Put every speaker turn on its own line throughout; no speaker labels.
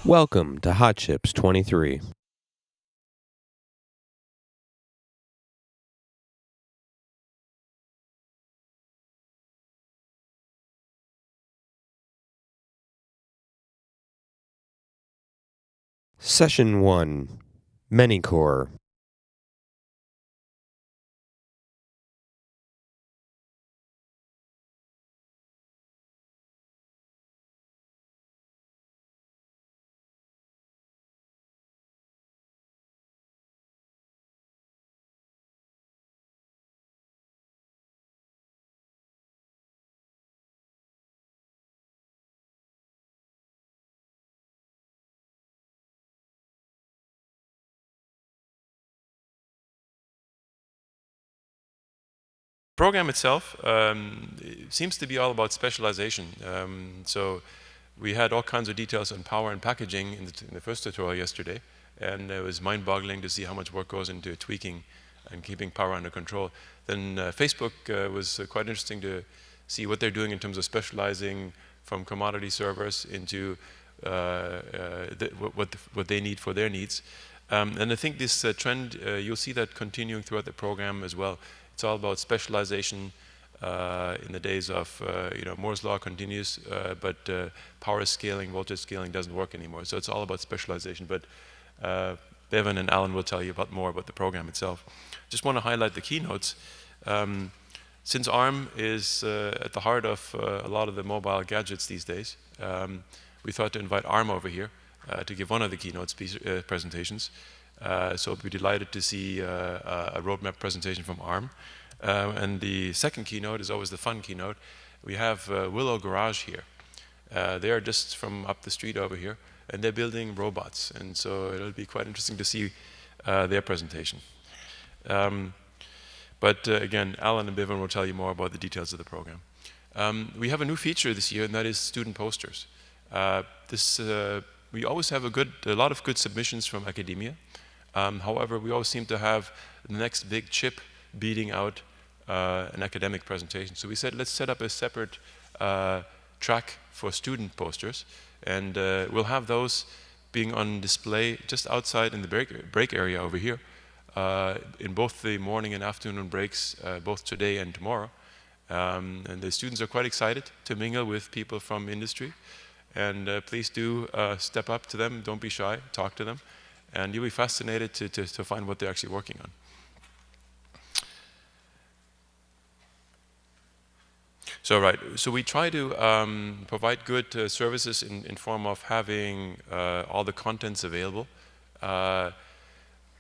Welcome to Hot Chips 23. Session 1, ManyCore.
Program itself it seems to be all about specialization. So we had all kinds of details on power and packaging in the first tutorial yesterday, and it was mind-boggling to see how much work goes into tweaking and keeping power under control. Then Facebook was quite interesting to see what they're doing in terms of specializing from commodity servers into what they need for their needs. And I think this trend, you'll see that continuing throughout the program as well. It's all about specialization. In the days of, Moore's law continues, but power scaling, voltage scaling doesn't work anymore. So it's all about specialization. But Bevan and Alan will tell you more about the program itself. Just want to highlight the keynotes. Since ARM is at the heart of a lot of the mobile gadgets these days, we thought to invite ARM over here to give one of the keynote presentations. So we'll be delighted to see a roadmap presentation from ARM. And the second keynote is always the fun keynote. We have Willow Garage here. They are just from up the street over here, and they're building robots. And so it'll be quite interesting to see their presentation. But again, Alan and Bevan will tell you more about the details of the program. We have a new feature this year, and that is student posters. We always have a lot of good submissions from academia. However, we always seem to have the next big chip beating out an academic presentation. So we said, let's set up a separate track for student posters, and we'll have those being on display just outside in the break area over here in both the morning and afternoon breaks, both today and tomorrow. And the students are quite excited to mingle with people from industry. And please do step up to them. Don't be shy. Talk to them. And you'll be fascinated to find what they're actually working on. So we try to provide good services in form of having all the contents available.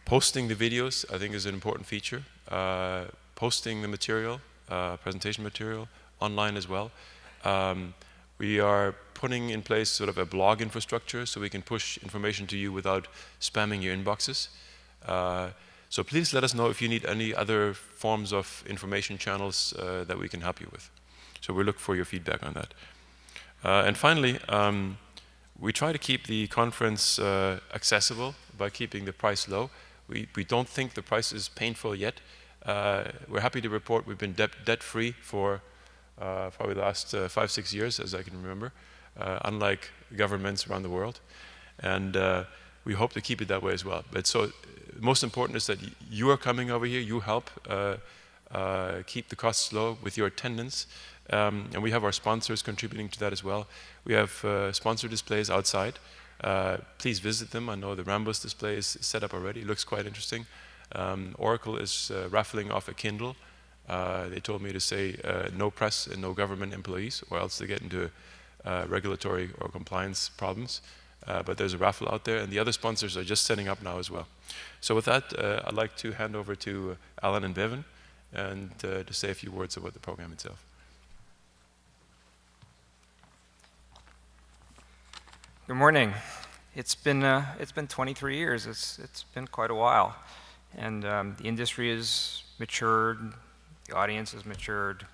Posting the videos, I think, is an important feature. Posting the material, presentation material, online as well. We are putting in place sort of a blog infrastructure so we can push information to you without spamming your inboxes. So please let us know if you need any other forms of information channels that we can help you with. So we look for your feedback on that. And finally, we try to keep the conference accessible by keeping the price low. We don't think the price is painful yet. We're happy to report we've been debt-free for probably the last 5-6 years, as I can remember, unlike governments around the world. And we hope to keep it that way as well. But so most important is that you are coming over here, you help keep the costs low with your attendance. And we have our sponsors contributing to that as well. We have sponsor displays outside. Please visit them. I know the Rambus display is set up already. It looks quite interesting. Oracle is raffling off a Kindle. They told me to say no press and no government employees, or else they get into regulatory or compliance problems. But there's a raffle out there, and the other sponsors are just setting up now as well. So with that, I'd like to hand over to Alan and Bevan and to say a few words about the program itself.
Good morning. It's been 23 years. It's been quite a while, and the industry has matured. The audience has matured.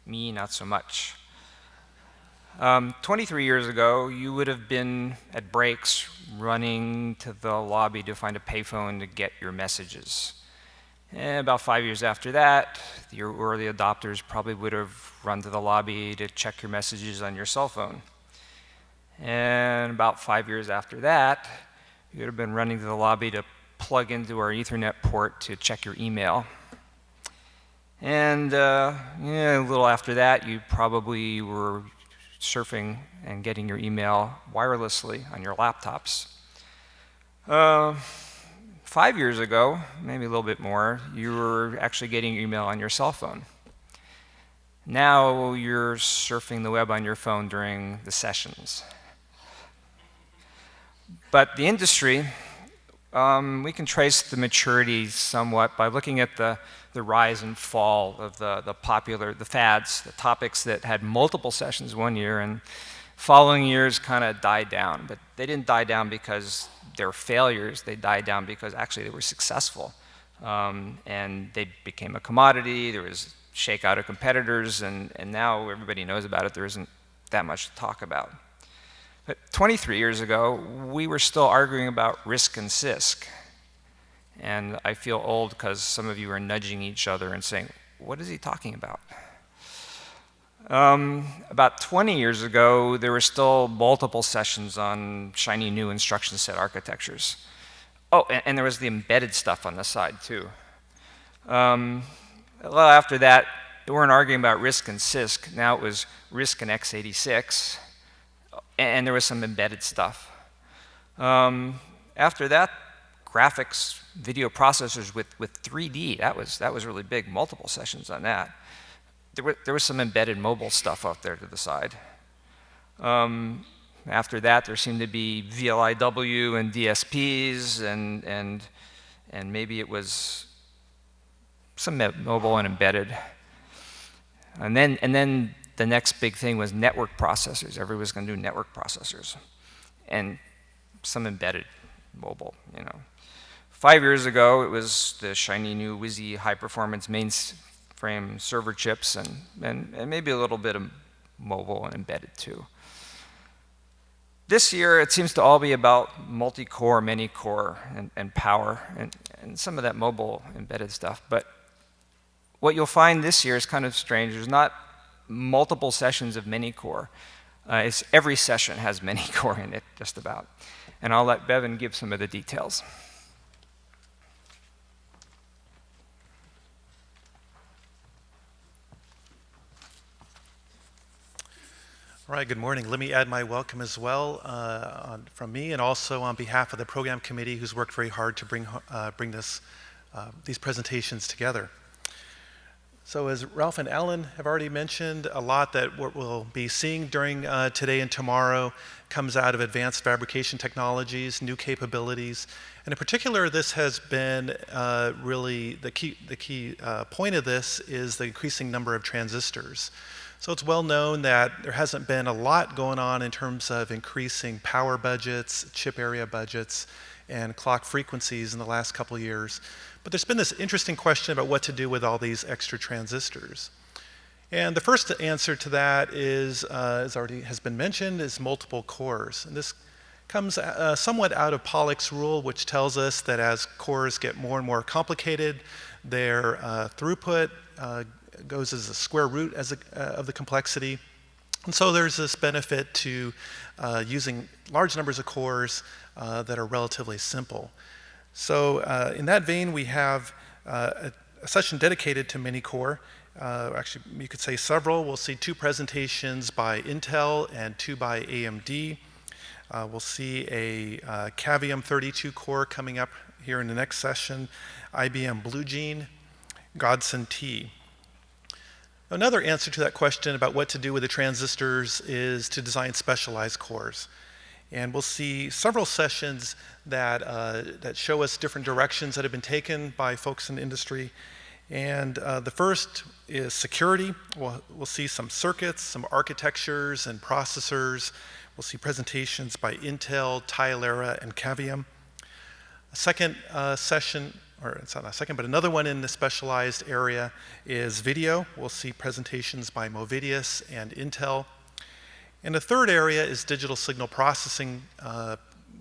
Me, not so much. 23 years ago, you would have been at breaks running to the lobby to find a payphone to get your messages. And about 5 years after that, your early adopters probably would have run to the lobby to check your messages on your cell phone. And about 5 years after that, you would have been running to the lobby to plug into our Ethernet port to check your email. And yeah, a little after that, you probably were surfing and getting your email wirelessly on your laptops. 5 years ago, maybe a little bit more, you were actually getting your email on your cell phone. Now you're surfing the web on your phone during the sessions. But the industry, we can trace the maturity somewhat by looking at the rise and fall of the fads, the topics that had multiple sessions one year and following years kind of died down. But they didn't die down because they were failures. They died down because actually they were successful. And they became a commodity. There was shakeout of competitors, and now everybody knows about it. There isn't that much to talk about. But 23 years ago, we were still arguing about RISC and CISC. And I feel old because some of you are nudging each other and saying, what is he talking about? About 20 years ago, there were still multiple sessions on shiny new instruction set architectures. Oh, and there was the embedded stuff on the side, too. Well, after that, they weren't arguing about RISC and CISC. Now it was RISC and x86. And there was some embedded stuff. After that, graphics, video processors with 3D, that was really big, multiple sessions on that. There was some embedded mobile stuff out there to the side. After that, there seemed to be VLIW and DSPs, and maybe it was some mobile and embedded. And then the next big thing was network processors. Everybody was going to do network processors, and some embedded mobile. 5 years ago, it was the shiny new WYSI high-performance mainframe server chips, and maybe a little bit of mobile and embedded too. This year, it seems to all be about multi-core, many-core, and power, and some of that mobile embedded stuff. But what you'll find this year is kind of strange. There's not multiple sessions of ManyCore. Every session has ManyCore in it, just about. And I'll let Bevan give some of the details.
All right, good morning. Let me add my welcome as well from me, and also on behalf of the program committee who's worked very hard to bring these presentations together. So as Ralph and Alan have already mentioned, a lot that what we'll be seeing during today and tomorrow comes out of advanced fabrication technologies, new capabilities. And in particular, this has been really the key point of this is the increasing number of transistors. So it's well known that there hasn't been a lot going on in terms of increasing power budgets, chip area budgets, and clock frequencies in the last couple of years. But there's been this interesting question about what to do with all these extra transistors. And the first answer to that is, as already has been mentioned, is multiple cores. And this comes somewhat out of Pollock's rule, which tells us that as cores get more and more complicated, their throughput goes as the square root of the complexity. And so there's this benefit to using large numbers of cores that are relatively simple. So in that vein, we have a session dedicated to ManyCore. Actually, you could say several. We'll see 2 presentations by Intel and 2 by AMD. We'll see a Cavium 32 core coming up here in the next session, IBM Blue Gene, Godson-T. Another answer to that question about what to do with the transistors is to design specialized cores. And we'll see several sessions that show us different directions that have been taken by folks in the industry. And the first is security. We'll see some circuits, some architectures and processors. We'll see presentations by Intel, Tylera, and Cavium. A second session, or it's not a second, but another one in the specialized area is video. We'll see presentations by Movidius and Intel. And the third area is digital signal processing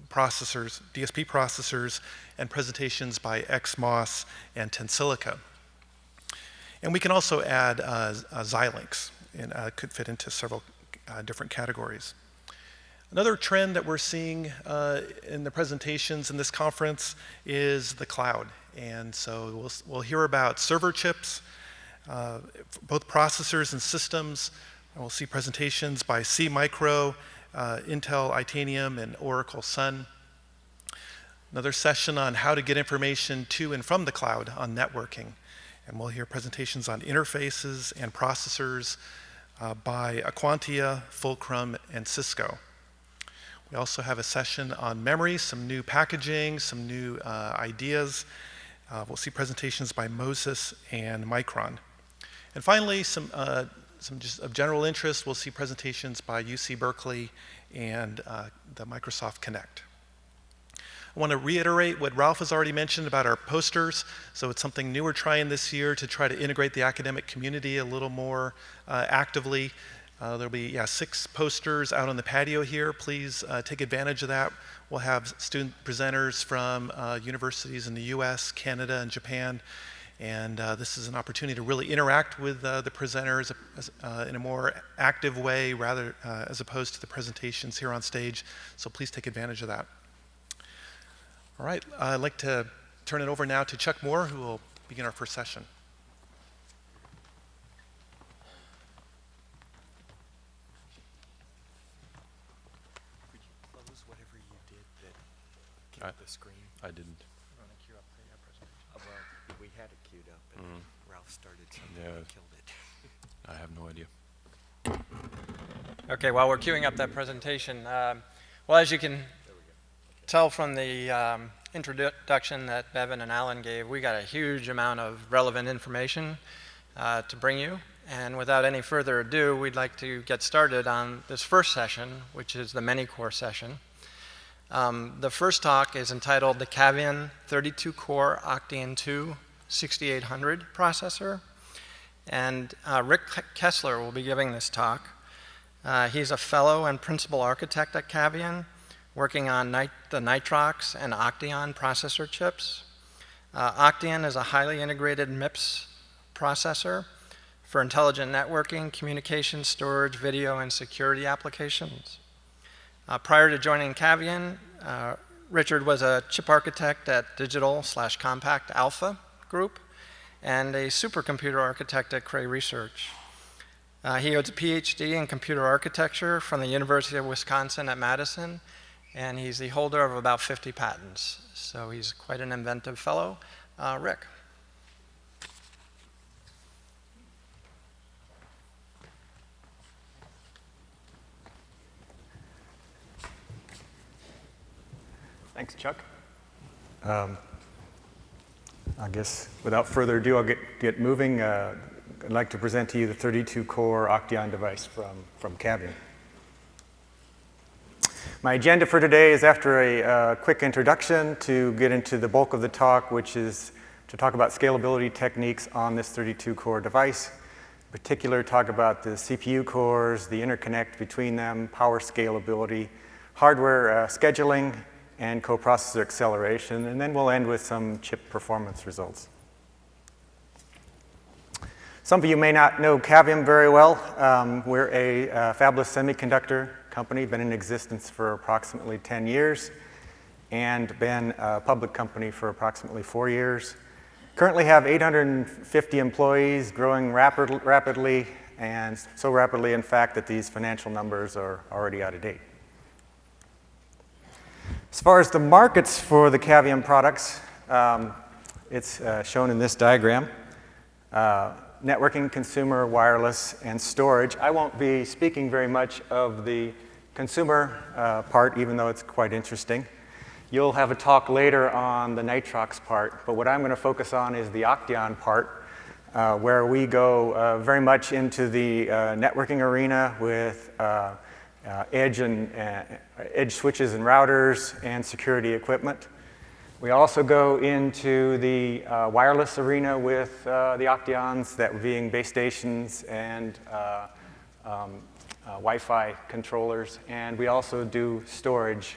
processors, DSP processors, and presentations by XMOS and Tensilica. And we can also add Xilinx, and could fit into several different categories. Another trend that we're seeing in the presentations in this conference is the cloud. And so we'll hear about server chips, both processors and systems. And we'll see presentations by SeaMicro, Intel Itanium, and Oracle Sun. Another session on how to get information to and from the cloud on networking. And we'll hear presentations on interfaces and processors by Aquantia, Fulcrum, and Cisco. We also have a session on memory, some new packaging, some new ideas. We'll see presentations by Moses and Micron. And finally, some just of general interest, we'll see presentations by UC Berkeley and the Microsoft Connect. I want to reiterate what Ralph has already mentioned about our posters. So it's something new we're trying this year to try to integrate the academic community a little more actively. There'll be 6 posters out on the patio here. Please take advantage of that. We'll have student presenters from universities in the US, Canada, and Japan. And this is an opportunity to really interact with the presenters in a more active way, rather as opposed to the presentations here on stage. So please take advantage of that. All right, I'd like to turn it over now to Chuck Moore, who will begin our first session.
Could you close whatever you did that killed the screen?
I didn't.
You want to cue up the presentation? Well, we had it queued up, and Ralph started something and killed it.
I have no idea.
Okay, while we're queuing up that presentation, well, as you can tell from the introduction that Bevan and Alan gave, we got a huge amount of relevant information to bring you. And without any further ado, we'd like to get started on this first session, which is the ManyCore session. The first talk is entitled the Cavium 32-core Octeon 2 6800 processor. And Rick Kessler will be giving this talk. He's a fellow and principal architect at Cavium, working on the Nitrox and Octeon processor chips. Octeon is a highly integrated MIPS processor for intelligent networking, communication, storage, video, and security applications. Prior to joining Cavium, Richard was a chip architect at Digital/Compact Alpha Group and a supercomputer architect at Cray Research. He holds a PhD in computer architecture from the University of Wisconsin at Madison, and he's the holder of about 50 patents. So he's quite an inventive fellow. Rick.
Thanks, Chuck. I guess without further ado, I'll get moving. I'd like to present to you the 32-core Octeon device from Cavium. My agenda for today is, after a quick introduction, to get into the bulk of the talk, which is to talk about scalability techniques on this 32-core device. In particular, talk about the CPU cores, the interconnect between them, power scalability, hardware scheduling, and coprocessor acceleration, and then we'll end with some chip performance results. Some of you may not know Cavium very well. We're a fabless semiconductor company, been in existence for approximately 10 years, and been a public company for approximately 4 years. Currently have 850 employees, growing rapidly, and so rapidly, in fact, that these financial numbers are already out of date. As far as the markets for the Cavium products, it's shown in this diagram. Networking, consumer, wireless, and storage. I won't be speaking very much of the consumer part, even though it's quite interesting. You'll have a talk later on the Nitrox part, but what I'm going to focus on is the Octeon part, where we go very much into the networking arena with edge switches and routers and security equipment. We also go into the wireless arena with the Octeons, that being base stations and Wi-Fi controllers, and we also do storage,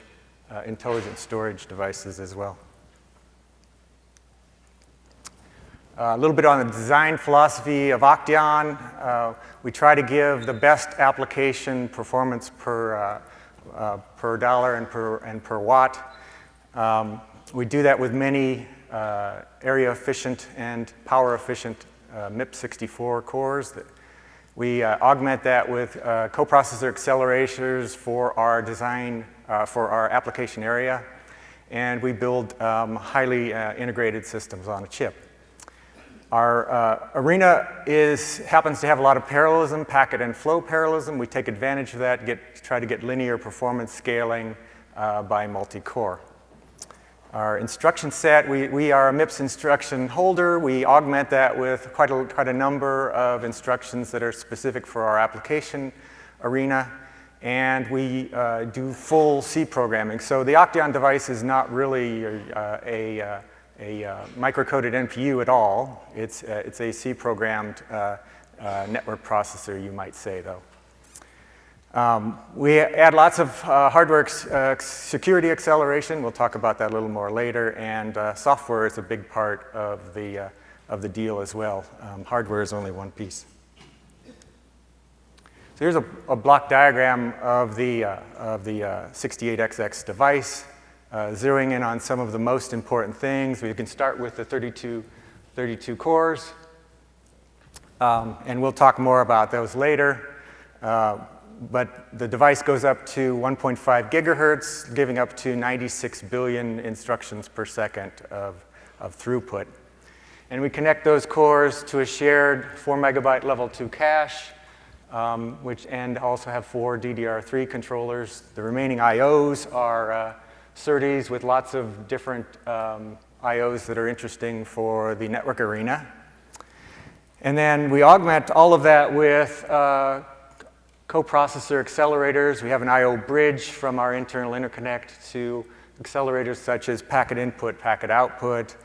intelligent storage devices as well. A little bit on the design philosophy of Octeon. We try to give the best application performance per per dollar and per watt. We do that with many area-efficient and power-efficient MIPS64 cores. We augment that with coprocessor accelerators for our design, for our application area, and we build highly integrated systems on a chip. Our arena happens to have a lot of parallelism, packet and flow parallelism. We take advantage of that, try to get linear performance scaling by multi-core. Our instruction set, we are a MIPS instruction holder. We augment that with quite a number of instructions that are specific for our application arena. And we do full C programming. So the Octeon device is not really a microcoded NPU at all. It's a C-programmed network processor, you might say, though. We add lots of hardware security acceleration. We'll talk about that a little more later. And software is a big part of the deal as well. Hardware is only one piece. So here's a block diagram of the 68XX device. Zeroing in on some of the most important things. We can start with the 32 cores, and we'll talk more about those later. But the device goes up to 1.5 gigahertz, giving up to 96 billion instructions per second of throughput. And we connect those cores to a shared 4 megabyte level 2 cache, and also have 4 DDR3 controllers. The remaining IOs are SerDes with lots of different IOs that are interesting for the network arena. And then we augment all of that with coprocessor accelerators. We have an IO bridge from our internal interconnect to accelerators such as packet input, packet output,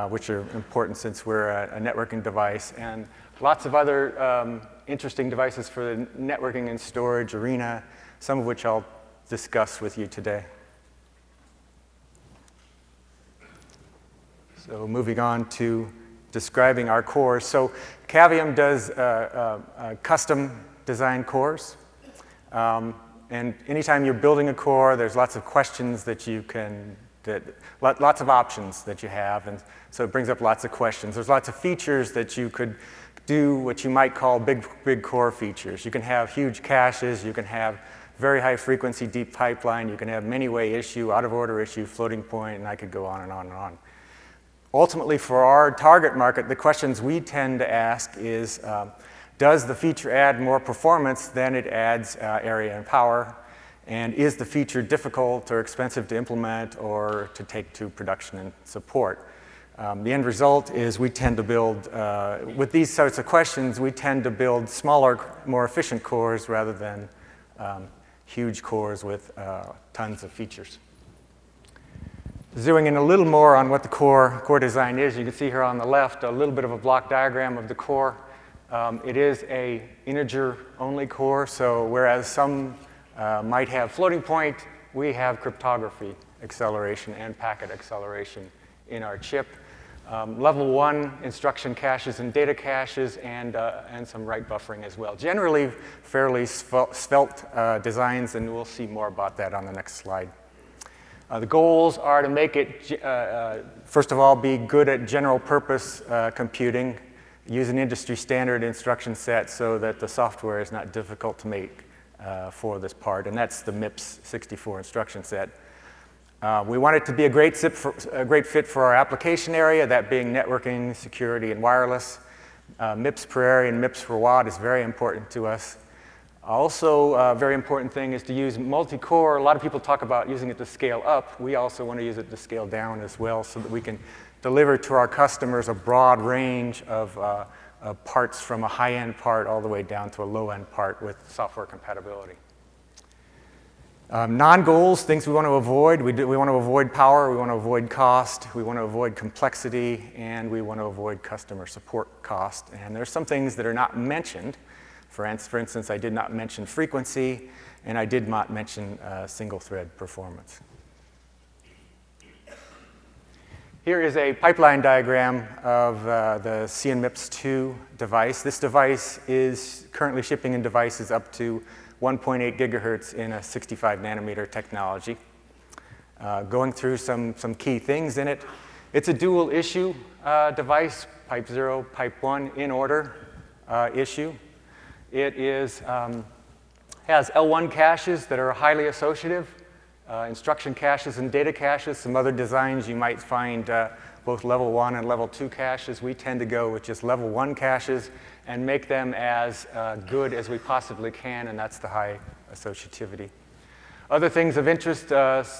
which are important since we're a networking device, and lots of other interesting devices for the networking and storage arena, some of which I'll discuss with you today. So moving on to describing our cores. So Cavium does custom design cores. And anytime you're building a core, there's lots of questions that you can, lots of options that you have. And so it brings up lots of questions. There's lots of features that you could do what you might call big core features. You can have huge caches. You can have very high frequency deep pipeline. You can have many-way issue, out-of-order issue, floating point, and I could go on and on and on. Ultimately, for our target market, the questions we tend to ask is, does the feature add more performance than it adds area and power? And is the feature difficult or expensive to implement or to take to production and support? The end result is we tend to build, with these sorts of questions, we tend to build smaller, more efficient cores rather than huge cores with tons of features. Zooming in a little more on what the core design is, you can see here on the left a little bit of a block diagram of the core. It is an integer-only core, so whereas some might have floating point, we have cryptography acceleration and packet acceleration in our chip. Level 1 instruction caches and data caches, and some write buffering as well. Generally, fairly svelte designs, and we'll see more about that on the next slide. The goals are to make it, first of all, be good at general purpose computing, use an industry standard instruction set so that the software is not difficult to make for this part, and that's the MIPS64 instruction set. We want it to be a great fit for our application area, that being networking, security, and wireless. MIPS per area and MIPS per watt is very important to us. Also, a very important thing is to use multi-core. A lot of people talk about using it to scale up. We also want to use it to scale down as well so that we can deliver to our customers a broad range of parts, from a high-end part all the way down to a low-end part with software compatibility. Non-goals, things we want to avoid. We want to avoid power, we want to avoid cost, we want to avoid complexity, and we want to avoid customer support cost. And there's some things that are not mentioned. For instance, I did not mention frequency, and I did not mention single-thread performance. Here is a pipeline diagram of the CNMIPS2 device. This device is currently shipping in devices up to 1.8 gigahertz in a 65 nanometer technology. Going through some key things in it. It's a dual issue device, pipe 0, pipe 1 in order issue. It has L1 caches that are highly associative, instruction caches and data caches. Some other designs you might find both level 1 and level 2 caches. We tend to go with just level 1 caches and make them as good as we possibly can, and that's the high associativity. Other things of interest,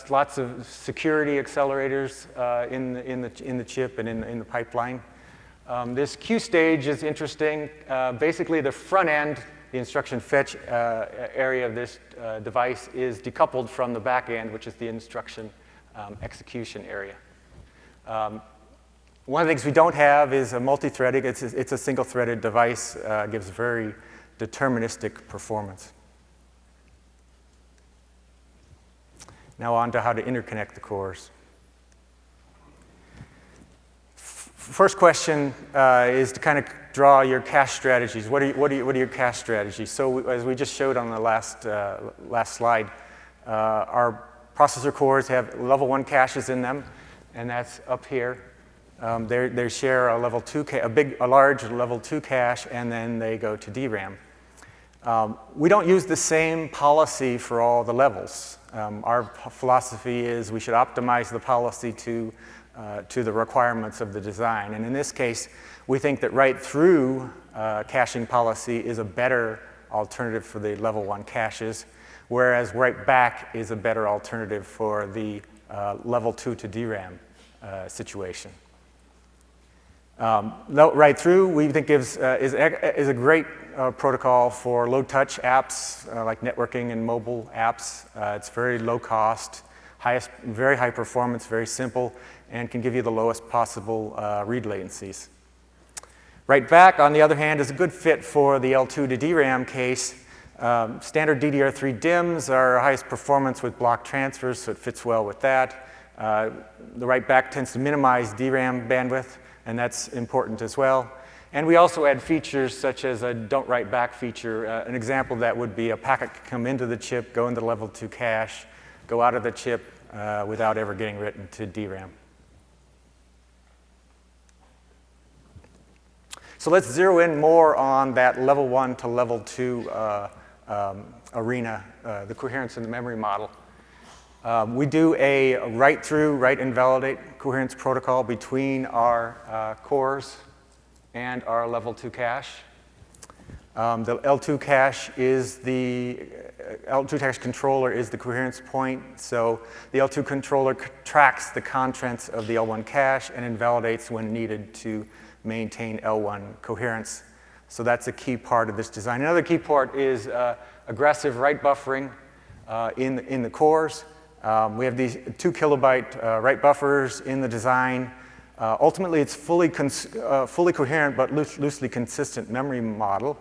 lots of security accelerators in the chip and in the pipeline. This Q stage is interesting. Basically, the front end, the instruction fetch area of this device is decoupled from the back end, which is the instruction execution area. One of the things we don't have is a multi-threading. It's a single-threaded device, gives very deterministic performance. Now on to how to interconnect the cores. First question is to kind of draw your cache strategies. What are your cache strategies? So as we just showed on the last slide, our processor cores have level 1 caches in them, and that's up here. They share a level 2 a large level 2 cache, and then they go to DRAM. We don't use the same policy for all the levels. Our philosophy is we should optimize the policy to the requirements of the design. And in this case, we think that write-through caching policy is a better alternative for the level 1 caches, whereas write-back is a better alternative for the level 2 to DRAM situation. Write-through, we think is a great protocol for low-touch apps like networking and mobile apps. It's very low cost, very high performance, very simple, and can give you the lowest possible read latencies. Write-back, on the other hand, is a good fit for the L2 to DRAM case. Standard DDR3 DIMMs are highest performance with block transfers, so it fits well with that. The write-back tends to minimize DRAM bandwidth, and that's important as well. And we also add features such as a don't write back feature. An example of that would be a packet could come into the chip, go into level 2 cache, go out of the chip without ever getting written to DRAM. So let's zero in more on that level 1 to level 2 arena, the coherence in the memory model. We do a write-through, write and validate coherence protocol between our cores and our level 2 cache. The L2 cache is the L2 cache controller is the coherence point. So the L2 controller tracks the contents of the L1 cache and invalidates when needed to maintain L1 coherence. So that's a key part of this design. Another key part is aggressive write buffering in the cores. We have these 2 kilobyte write buffers in the design. Ultimately, it's fully coherent but loosely consistent memory model.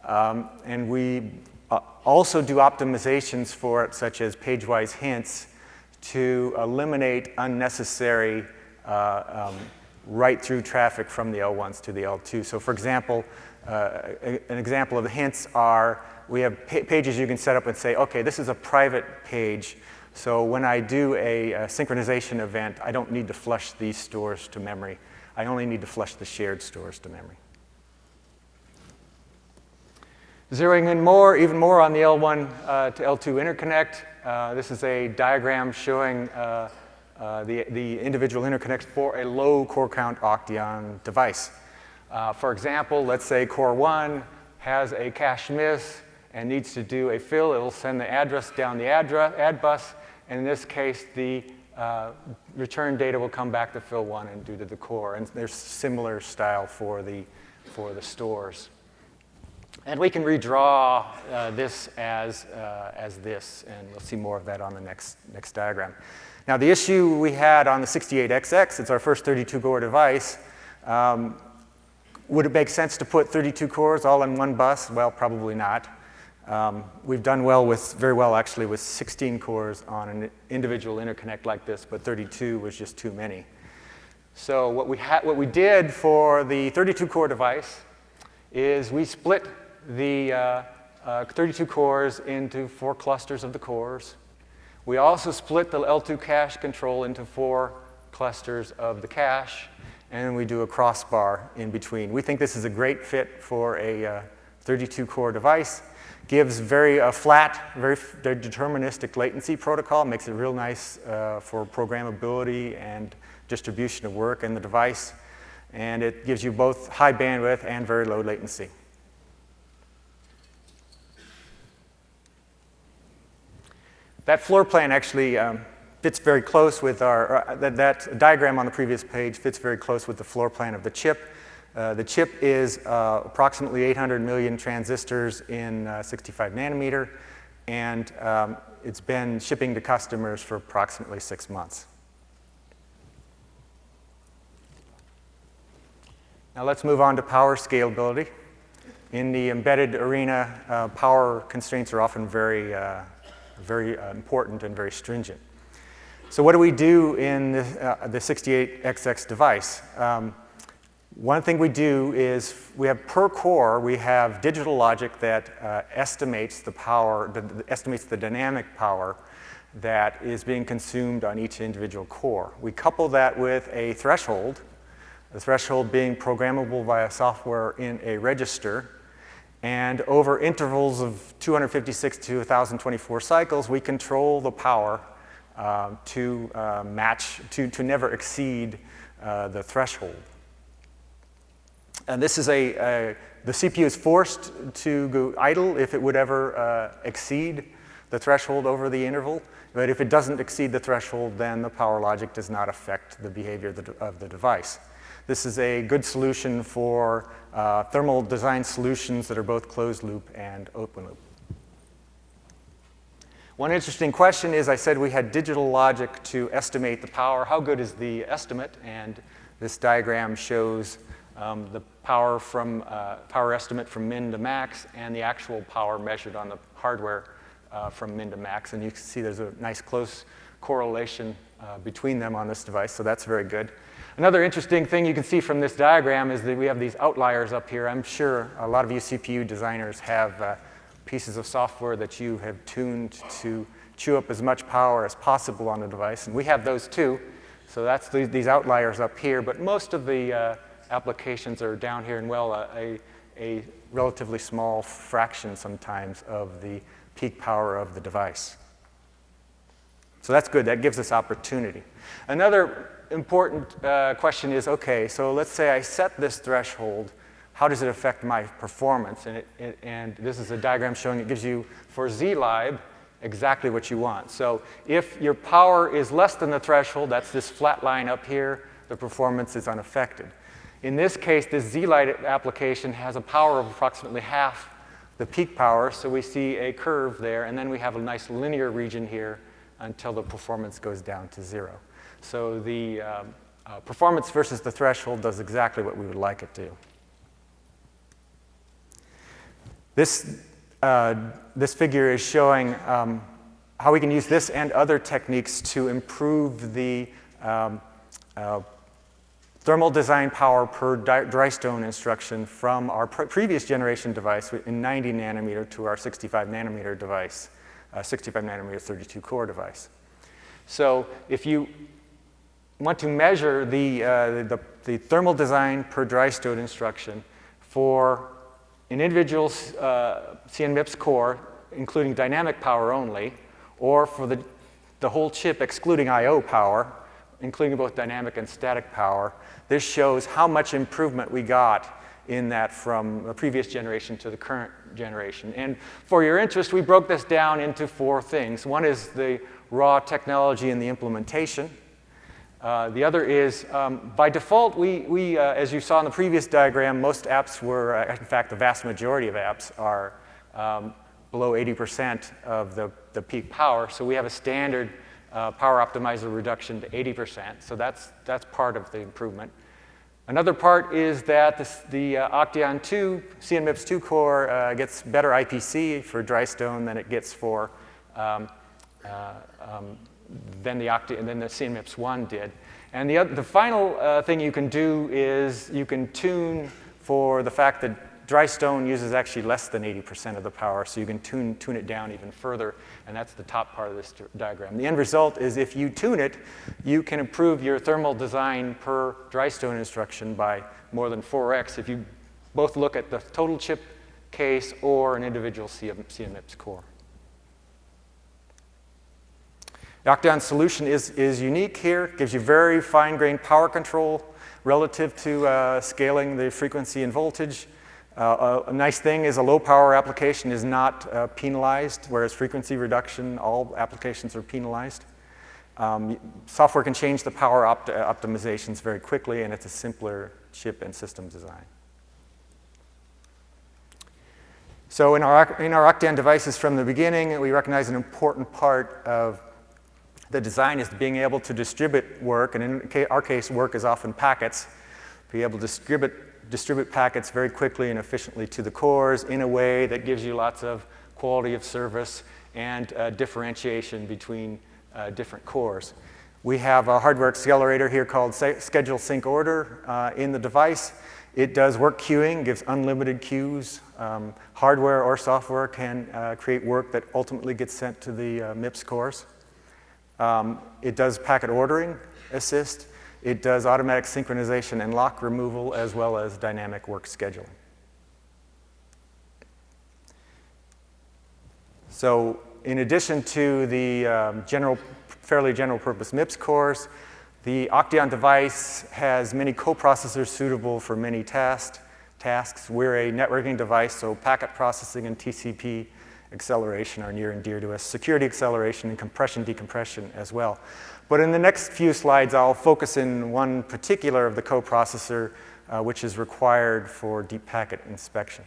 And we also do optimizations for it, such as page-wise hints, to eliminate unnecessary write-through traffic from the L1s to the L2. So for example, an example of the hints are, we have pages you can set up and say, okay, this is a private page, so when I do a synchronization event, I don't need to flush these stores to memory. I only need to flush the shared stores to memory. Zeroing in even more on the L1 to L2 interconnect. This is a diagram showing the individual interconnects for a low core count Octeon device. For example, let's say core 1 has a cache miss and needs to do a fill. It'll send the address down the add bus, and in this case, the return data will come back to fill 1 and due to the core. And there's similar style for the stores. And we can redraw this as this, and we'll see more of that on the next diagram. Now, the issue we had on the 68XX, it's our first 32-core device. Would it make sense to put 32 cores all in one bus? Well, probably not. We've done very well actually with 16 cores on an individual interconnect like this, but 32 was just too many. So what we did for the 32-core device is we split the 32 cores into 4 clusters of the cores. We also split the L2 cache control into 4 clusters of the cache, and we do a crossbar in between. We think this is a great fit for a 32-core device. Gives very flat, very deterministic latency protocol, makes it real nice for programmability and distribution of work in the device. And it gives you both high bandwidth and very low latency. That floor plan actually fits very close with our, that diagram on the previous page fits very close with the floor plan of the chip. The chip is approximately 800 million transistors in 65 nanometer, and it's been shipping to customers for approximately 6 months. Now let's move on to power scalability. In the embedded arena, power constraints are often very important and very stringent. So what do we do in the 68XX device? One thing we do is we have per core, we have digital logic that estimates the power, estimates the dynamic power that is being consumed on each individual core. We couple that with a threshold, the threshold being programmable via software in a register. And over intervals of 256 to 1024 cycles, we control the power to never exceed the threshold. And this is the CPU is forced to go idle if it would ever exceed the threshold over the interval. But if it doesn't exceed the threshold, then the power logic does not affect the behavior of the device. This is a good solution for thermal design solutions that are both closed loop and open loop. One interesting question is, I said we had digital logic to estimate the power. How good is the estimate? And this diagram shows the power estimate from min to max and the actual power measured on the hardware from min to max. And you can see there's a nice close correlation between them on this device, so that's very good. Another interesting thing you can see from this diagram is that we have these outliers up here. I'm sure a lot of you CPU designers have pieces of software that you have tuned to chew up as much power as possible on the device, and we have those too. So that's these outliers up here, but most of the applications are down here, and well, a relatively small fraction sometimes of the peak power of the device. So that's good. That gives us opportunity. Another important question is, okay, so let's say I set this threshold. How does it affect my performance? And this is a diagram showing it gives you, for zlib, exactly what you want. So if your power is less than the threshold, that's this flat line up here, the performance is unaffected. In this case, this zlib application has a power of approximately half the peak power, so we see a curve there, and then we have a nice linear region here until the performance goes down to 0. So the performance versus the threshold does exactly what we would like it to. This figure is showing how we can use this and other techniques to improve the thermal design power per dry stone instruction from our previous generation device in 90 nanometer to our 65 nanometer device, 65 nanometer 32-core device. So if you want to measure the thermal design per dry stone instruction for an individual CNMIPS core, including dynamic power only, or for the whole chip excluding I/O power, including both dynamic and static power, this shows how much improvement we got in that from the previous generation to the current generation. And for your interest, we broke this down into 4 things. One is the raw technology and the implementation. The other is, by default, as you saw in the previous diagram, most apps were, in fact, the vast majority of apps are below 80% of the peak power. So we have a standard power optimizer reduction to 80%. So that's part of the improvement. Another part is that the Octeon 2 CNMIPS 2 core gets better IPC for dry stone than it gets for than the CNMIPS 1 did. And the final thing you can do is you can tune for the fact that dry stone uses actually less than 80% of the power, so you can tune it down even further, and that's the top part of this diagram. The end result is if you tune it, you can improve your thermal design per dry stone instruction by more than 4x if you both look at the total chip case or an individual CMIPS core. The Octeon solution is unique here. It gives you very fine-grained power control relative to scaling the frequency and voltage. A nice thing is a low-power application is not penalized, whereas frequency reduction, all applications are penalized. Software can change the power optimizations very quickly, and it's a simpler chip and system design. So in our Octeon devices from the beginning, we recognize an important part of the design is being able to distribute work, and in our case, work is often packets. Be able to distribute packets very quickly and efficiently to the cores in a way that gives you lots of quality of service and differentiation between different cores. We have a hardware accelerator here called Schedule Sync Order in the device. It does work queuing, gives unlimited queues. Hardware or software can create work that ultimately gets sent to the MIPS cores. It does packet ordering assist. It does automatic synchronization and lock removal, as well as dynamic work scheduling. So in addition to the fairly general purpose MIPS cores, the Octeon device has many coprocessors suitable for many tasks. We're a networking device, so packet processing and TCP acceleration are near and dear to us. Security acceleration and compression decompression as well. But in the next few slides, I'll focus in one particular of the coprocessor, which is required for deep packet inspection.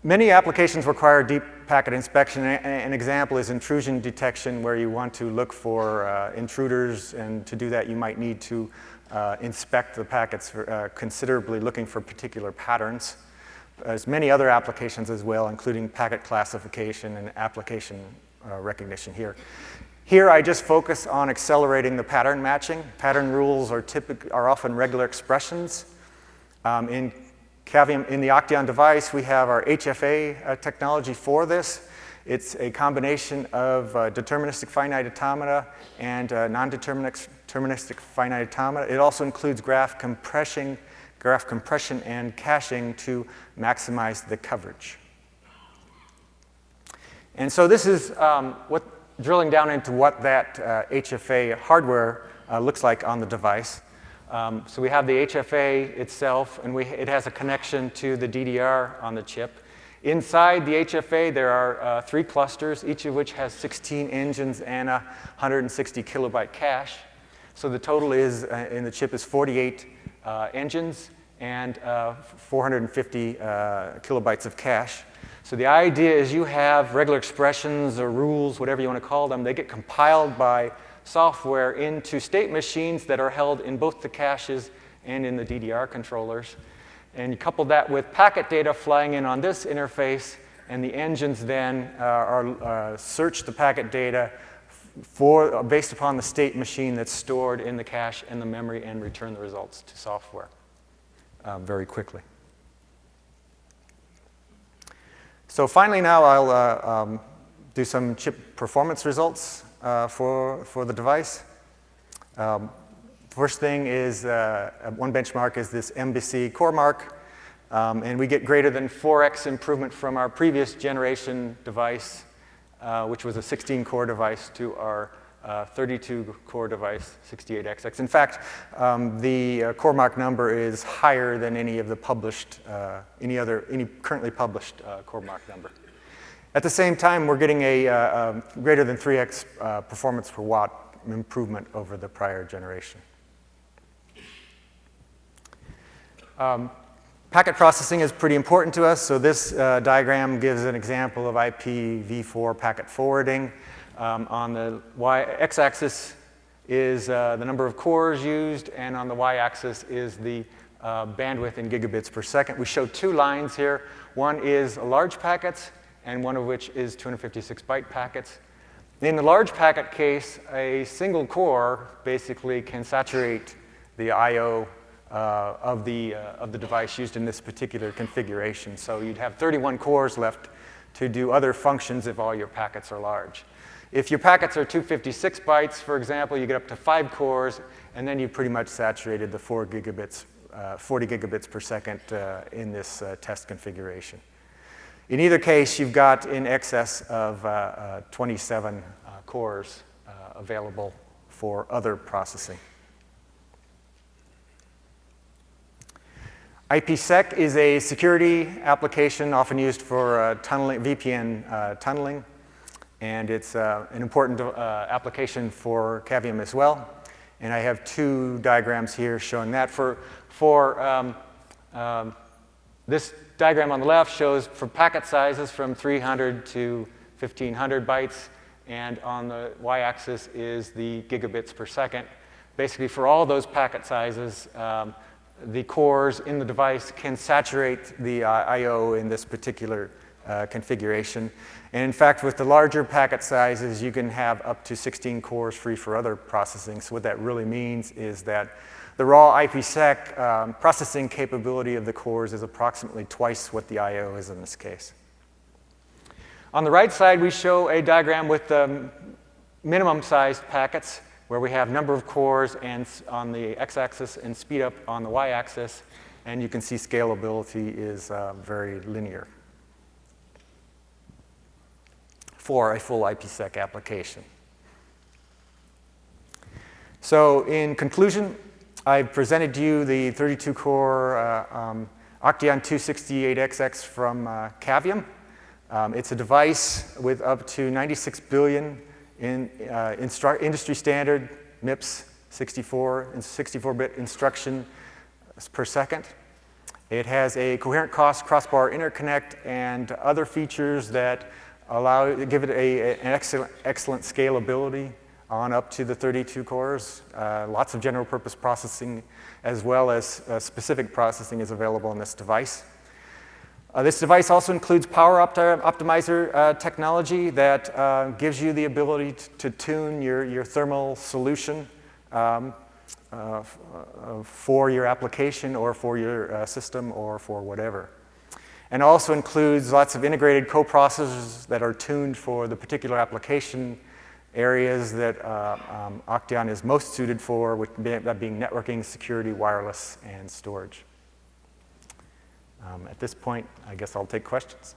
Many applications require deep packet inspection. An example is intrusion detection, where you want to look for intruders, and to do that, you might need to inspect the packets considerably, looking for particular patterns. There's many other applications as well, including packet classification and application recognition here. Here, I just focus on accelerating the pattern matching. Pattern rules are often regular expressions. In the Octeon device, we have our HFA technology for this. It's a combination of deterministic finite automata and non-deterministic finite automata. It also includes graph compression and caching to maximize the coverage. And so this is drilling down into what that HFA hardware looks like on the device. So we have the HFA itself, and it has a connection to the DDR on the chip. Inside the HFA, there are 3 clusters, each of which has 16 engines and a 160 kilobyte cache. So the total in the chip is 48 engines and 450 kilobytes of cache. So the idea is you have regular expressions or rules, whatever you want to call them. They get compiled by software into state machines that are held in both the caches and in the DDR controllers. And you couple that with packet data flying in on this interface, and the engines then search the packet data based upon the state machine that's stored in the cache and the memory, and return the results to software very quickly. So finally now I'll do some chip performance results for the device. First thing is, one benchmark is this MBC core mark, and we get greater than 4x improvement from our previous generation device, which was a 16-core device, to our 32-core device, 68XX. In fact, the core mark number is higher than any of the published, any currently published core mark number. At the same time, we're getting a greater than 3x performance per watt improvement over the prior generation. Packet processing is pretty important to us, so this diagram gives an example of IPv4 packet forwarding. On the x-axis is the number of cores used, and on the y-axis is the bandwidth in gigabits per second. We show 2 lines here. One is large packets, and one of which is 256 byte packets. In the large packet case, a single core basically can saturate the I/O of the device used in this particular configuration. So you'd have 31 cores left to do other functions if all your packets are large. If your packets are 256 bytes, for example, you get up to 5 cores, and then you've pretty much saturated the 40 gigabits per second in this test configuration. In either case, you've got in excess of 27 cores available for other processing. IPsec is a security application often used for tunneling, VPN tunneling, and it's an important application for Cavium as well. And I have 2 diagrams here showing that. This diagram on the left shows for packet sizes from 300 to 1,500 bytes, and on the y-axis is the gigabits per second. Basically, for all those packet sizes, the cores in the device can saturate the I/O in this particular configuration. And in fact, with the larger packet sizes, you can have up to 16 cores free for other processing. So what that really means is that the raw IPsec processing capability of the cores is approximately twice what the I/O is in this case. On the right side, we show a diagram with minimum sized packets, where we have number of cores and on the x-axis and speed up on the y-axis, and you can see scalability is very linear for a full IPsec application. So in conclusion, I've presented to you the 32-core Octeon 268XX from Cavium. It's a device with up to 96 billion in industry standard MIPS 64-bit instruction per second. It has a coherent crossbar interconnect and other features that give it an excellent scalability on up to the 32 cores. Lots of general purpose processing as well as specific processing is available in this device. This device also includes power optimizer technology that gives you the ability to tune your thermal solution for your application or for your system or for whatever. And also includes lots of integrated coprocessors that are tuned for the particular application areas that Octeon is most suited for, that being networking, security, wireless, and storage. At this point, I guess I'll take questions.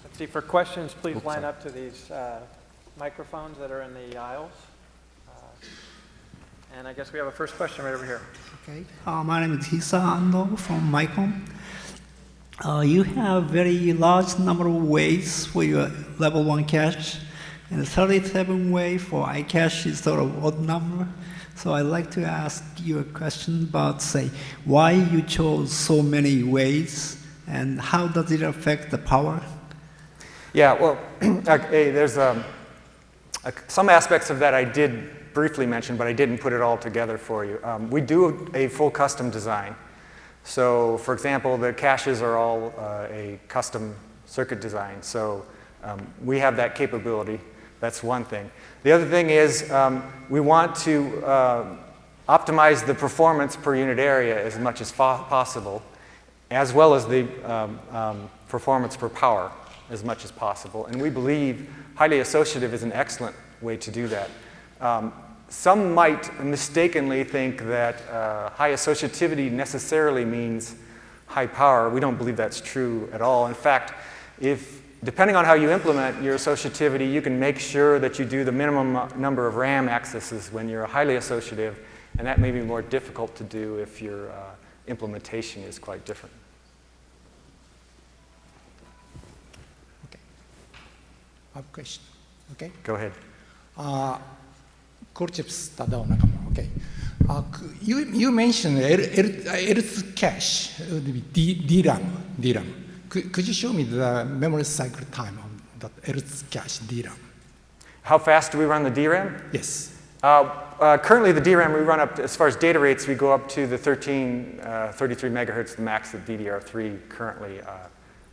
Let's see, for questions, please line up to these microphones that are in the aisles. And I guess we have a first question right over here.
Okay. My name is Hisa Ando from MyCom. You have very large number of ways for your level 1 cache, and 37 way for iCache is sort of odd number. So I'd like to ask you a question about, say, why you chose so many ways, and how does it affect the power?
Yeah, well, there's some aspects of that I did briefly mention, but I didn't put it all together for you. We do a full custom design. So, for example, the caches are all a custom circuit design. So we have that capability. That's one thing. The other thing is we want to optimize the performance per unit area as much as possible, as well as the performance per power as much as possible. And we believe highly associative is an excellent way to do that. Some might mistakenly think that high associativity necessarily means high power. We don't believe that's true at all. In fact, depending on how you implement your associativity, you can make sure that you do the minimum number of RAM accesses when you're highly associative, and that may be more difficult to do if your implementation is quite different.
Okay. I have a question. Okay.
Go ahead.
Okay. You mentioned L2 cache would be DRAM. Could you show me the memory cycle time of that L2 cache DRAM?
How fast do we run the DRAM?
Yes.
Currently, the DRAM we run up, as far as data rates, we go up to the 33 megahertz, the max that DDR3 currently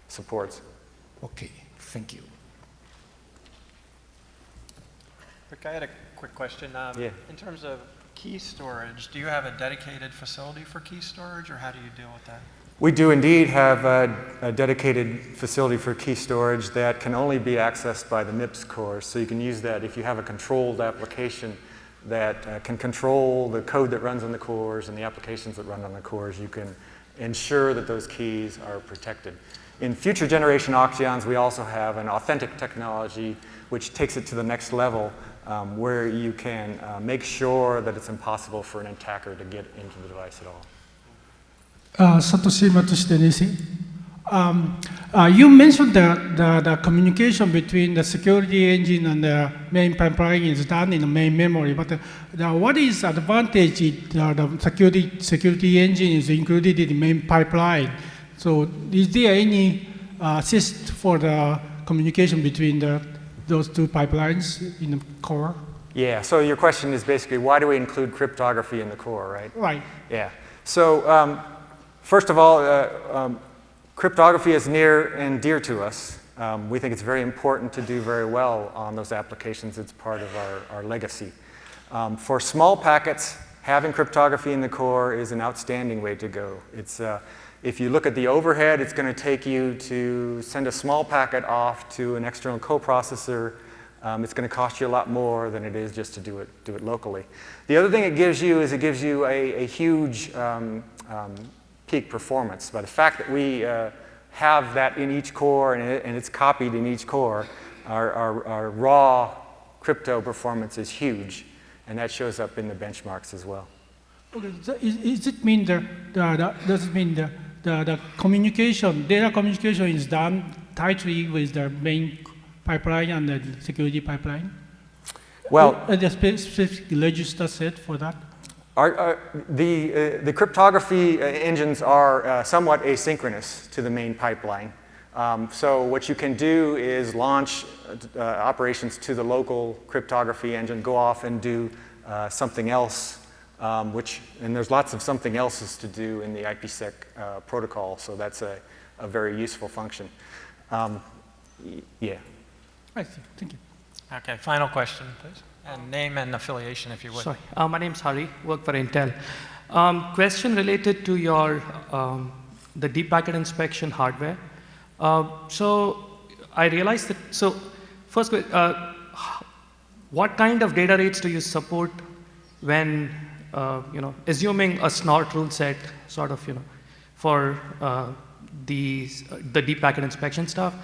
supports.
Okay, thank you.
Rick, I had a quick question.
Yeah.
In terms of key storage, do you have a dedicated facility for key storage, or how do you deal with that?
We do indeed have a dedicated facility for key storage that can only be accessed by the MIPS cores. So you can use that if you have a controlled application that can control the code that runs on the cores and the applications that run on the cores. You can ensure that those keys are protected. In future generation Octeons, we also have an authentic technology which takes it to the next level, where you can make sure that it's impossible for an attacker to get into the device at all.
Satoshi Matsushita. You mentioned that the communication between the security engine and the main pipeline is done in the main memory, but what is the advantage if the security engine is included in the main pipeline? So is there any assist for the communication between those two pipelines in the core?
Yeah, so your question is basically, why do we include cryptography in the core, right?
Right.
Yeah. So first of all, cryptography is near and dear to us. We think it's very important to do very well on those applications. It's part of our legacy. For small packets, having cryptography in the core is an outstanding way to go. It's, if you look at the overhead, it's going to take you to send a small packet off to an external coprocessor. It's going to cost you a lot more than it is just to do it locally. The other thing it gives you is it gives you a huge peak performance. By the fact that we have that in each core and it's copied in each core, our raw crypto performance is huge, and that shows up in the benchmarks as well.
Okay, so does it mean the communication, data communication is done tightly with the main pipeline and the security pipeline?
Well,
the specific register set for that?
The cryptography engines are somewhat asynchronous to the main pipeline. So what you can do is launch operations to the local cryptography engine, go off and do something else, and there's lots of something else's to do in the IPsec protocol, so that's a very useful function. Yeah.
I see, thank you.
Okay, final question, please. And name and affiliation, if you would.
Sorry, my name's Haring, work for Intel. Question related to your the deep packet inspection hardware. So I realized that. So first, what kind of data rates do you support when assuming a snort rule set, sort of, for the deep packet inspection stuff,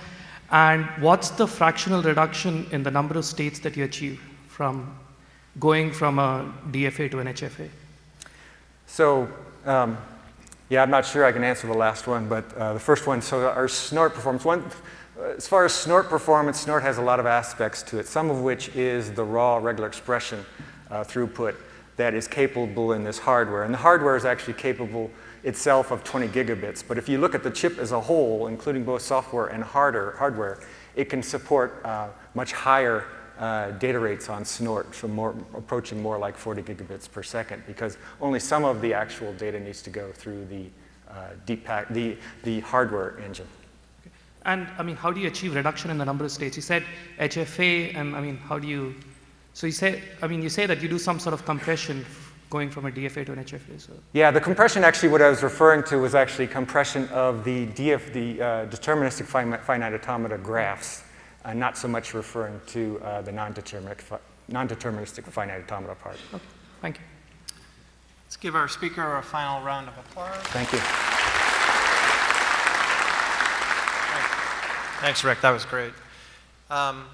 and what's the fractional reduction in the number of states that you achieve from going from a DFA to an HFA?
So, yeah, I'm not sure I can answer the last one, but the first one, so our snort performance. As far as snort performance, snort has a lot of aspects to it, some of which is the raw regular expression throughput that is capable in this hardware. And the hardware is actually capable itself of 20 gigabits. But if you look at the chip as a whole, including both software and hardware, it can support much higher data rates on snort, so approaching more like 40 gigabits per second, because only some of the actual data needs to go through the hardware engine.
Okay. And I mean, how do you achieve reduction in the number of states? You said HFA, and I mean, how do you? So you say that you do some sort of compression going from a DFA to an HFA. So. Yeah,
the compression actually, what I was referring to was actually compression of the deterministic finite automata graphs. Not so much referring to the non-deterministic finite automata part.
Okay, thank you.
Let's give our speaker a final round of applause.
Thank you.
Thanks, Rick. That was great.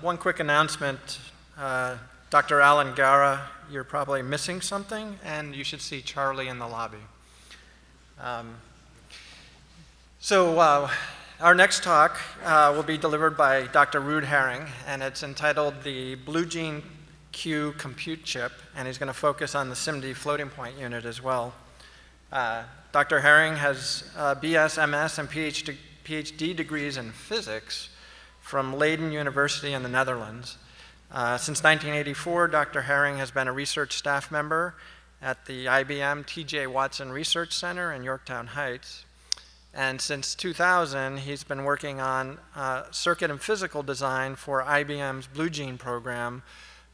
One quick announcement. Dr. Alan Gara, you're probably missing something, and you should see Charlie in the lobby. Our next talk will be delivered by Dr. Ruud Haring, and it's entitled The Blue Gene Q Compute Chip, and he's going to focus on the SIMD floating point unit as well. Dr. Haring has BS, MS, and PhD degrees in physics from Leiden University in the Netherlands. Since 1984, Dr. Haring has been a research staff member at the IBM T.J. Watson Research Center in Yorktown Heights. And since 2000, he's been working on circuit and physical design for IBM's Blue Gene program,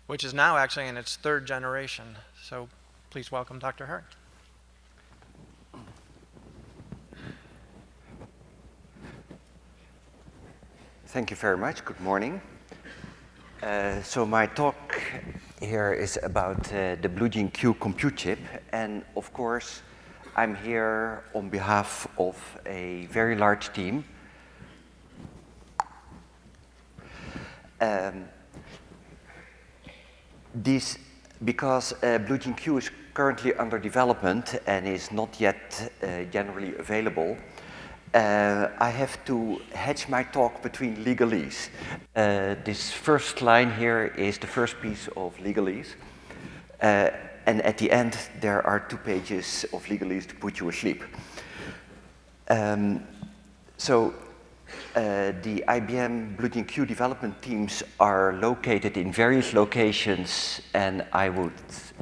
which is now actually in its third generation. So please welcome Dr. Haring.
Thank you very much. Good morning. So my talk here is about the Blue Gene Q compute chip, and of course I'm here on behalf of a very large team. Because Blue Gene Q is currently under development and is not yet generally available, I have to hedge my talk between legalese. This first line here is the first piece of legalese. And at the end, there are 2 pages of legalese to put you asleep. The IBM Blue Gene Q development teams are located in various locations, and I would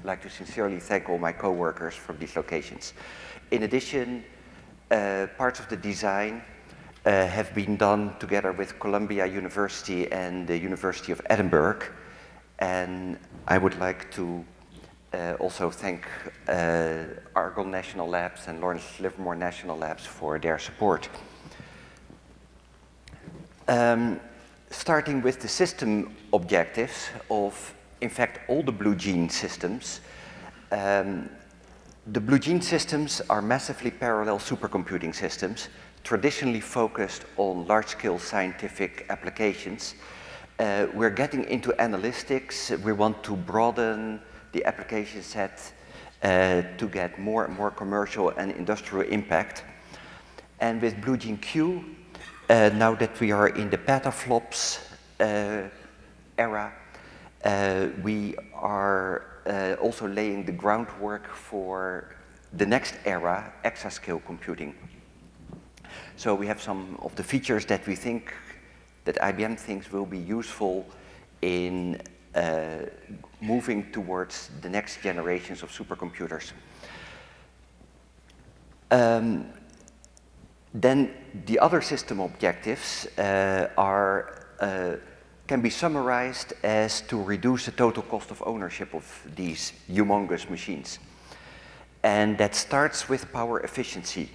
like to sincerely thank all my co-workers from these locations. In addition, parts of the design have been done together with Columbia University and the University of Edinburgh, and I would like to also thank Argonne National Labs and Lawrence Livermore National Labs for their support. Starting with the system objectives of, in fact, all the Blue Gene systems. The Blue Gene systems are massively parallel supercomputing systems, traditionally focused on large-scale scientific applications. We're getting into analytics. We want to broaden the application set to get more and more commercial and industrial impact. And with Blue Gene Q, now that we are in the petaflops era, we are also laying the groundwork for the next era, exascale computing. So we have some of the features that we think, that IBM thinks will be useful in moving towards the next generations of supercomputers. Then the other system objectives can be summarized as to reduce the total cost of ownership of these humongous machines. And that starts with power efficiency.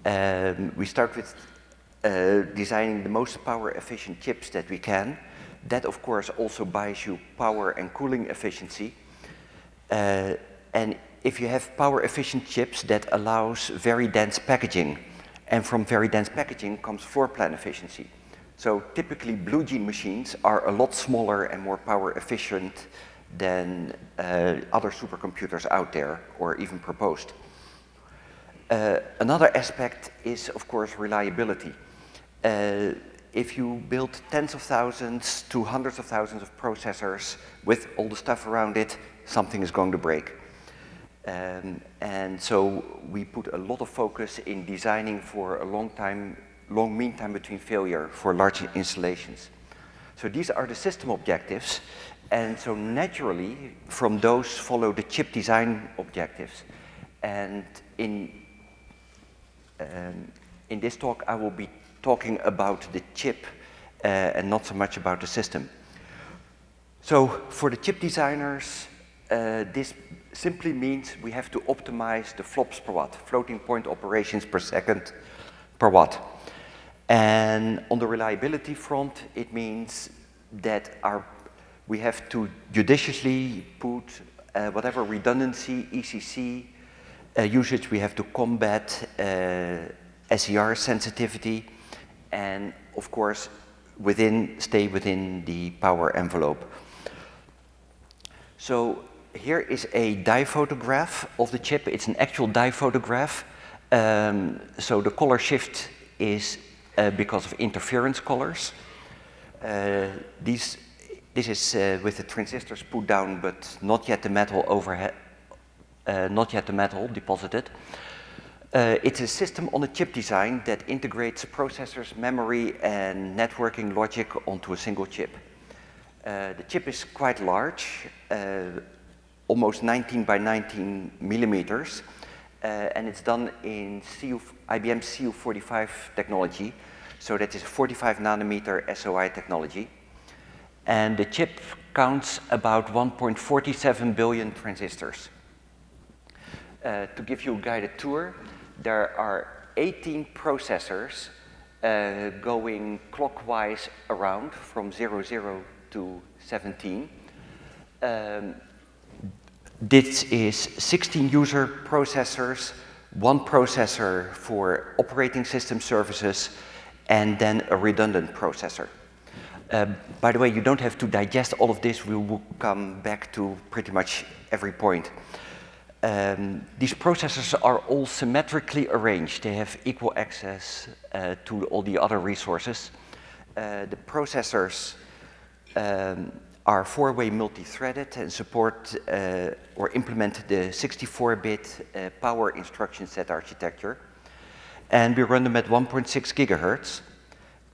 We start with designing the most power efficient chips that we can. That, of course, also buys you power and cooling efficiency. And if you have power efficient chips, that allows very dense packaging. And from very dense packaging comes floor plan efficiency. So typically, Blue Gene machines are a lot smaller and more power efficient than other supercomputers out there or even proposed. Another aspect is, of course, reliability. If you build tens of thousands to hundreds of thousands of processors with all the stuff around it, something is going to break. And so we put a lot of focus in designing for a long mean time between failure for large installations. So these are the system objectives, and so naturally from those follow the chip design objectives. And in this talk I will be talking about the chip and not so much about the system. So for the chip designers, this simply means we have to optimize the flops per watt, floating point operations per second per watt. And on the reliability front, it means that we have to judiciously put whatever redundancy, ECC usage we have to combat, SER sensitivity, and of course stay within the power envelope. So here is a dye photograph of the chip. It's an actual dye photograph. So the color shift is because of interference colors. This is with the transistors put down, but not yet the metal overhead, not yet the metal deposited. It's a system on a chip design that integrates processors, memory, and networking logic onto a single chip. The chip is quite large, almost 19 by 19 millimeters, and it's done in IBM CU45 technology, so that is 45 nanometer SOI technology. And the chip counts about 1.47 billion transistors. To give you a guided tour, there are 18 processors going clockwise around from 00 to 17. This is 16 user processors, one processor for operating system services, and then a redundant processor. By the way, you don't have to digest all of this. We will come back to pretty much every point. These processors are all symmetrically arranged. They have equal access to all the other resources. The processors are four-way multi-threaded and support or implement the 64-bit power instruction set architecture. And we run them at 1.6 gigahertz.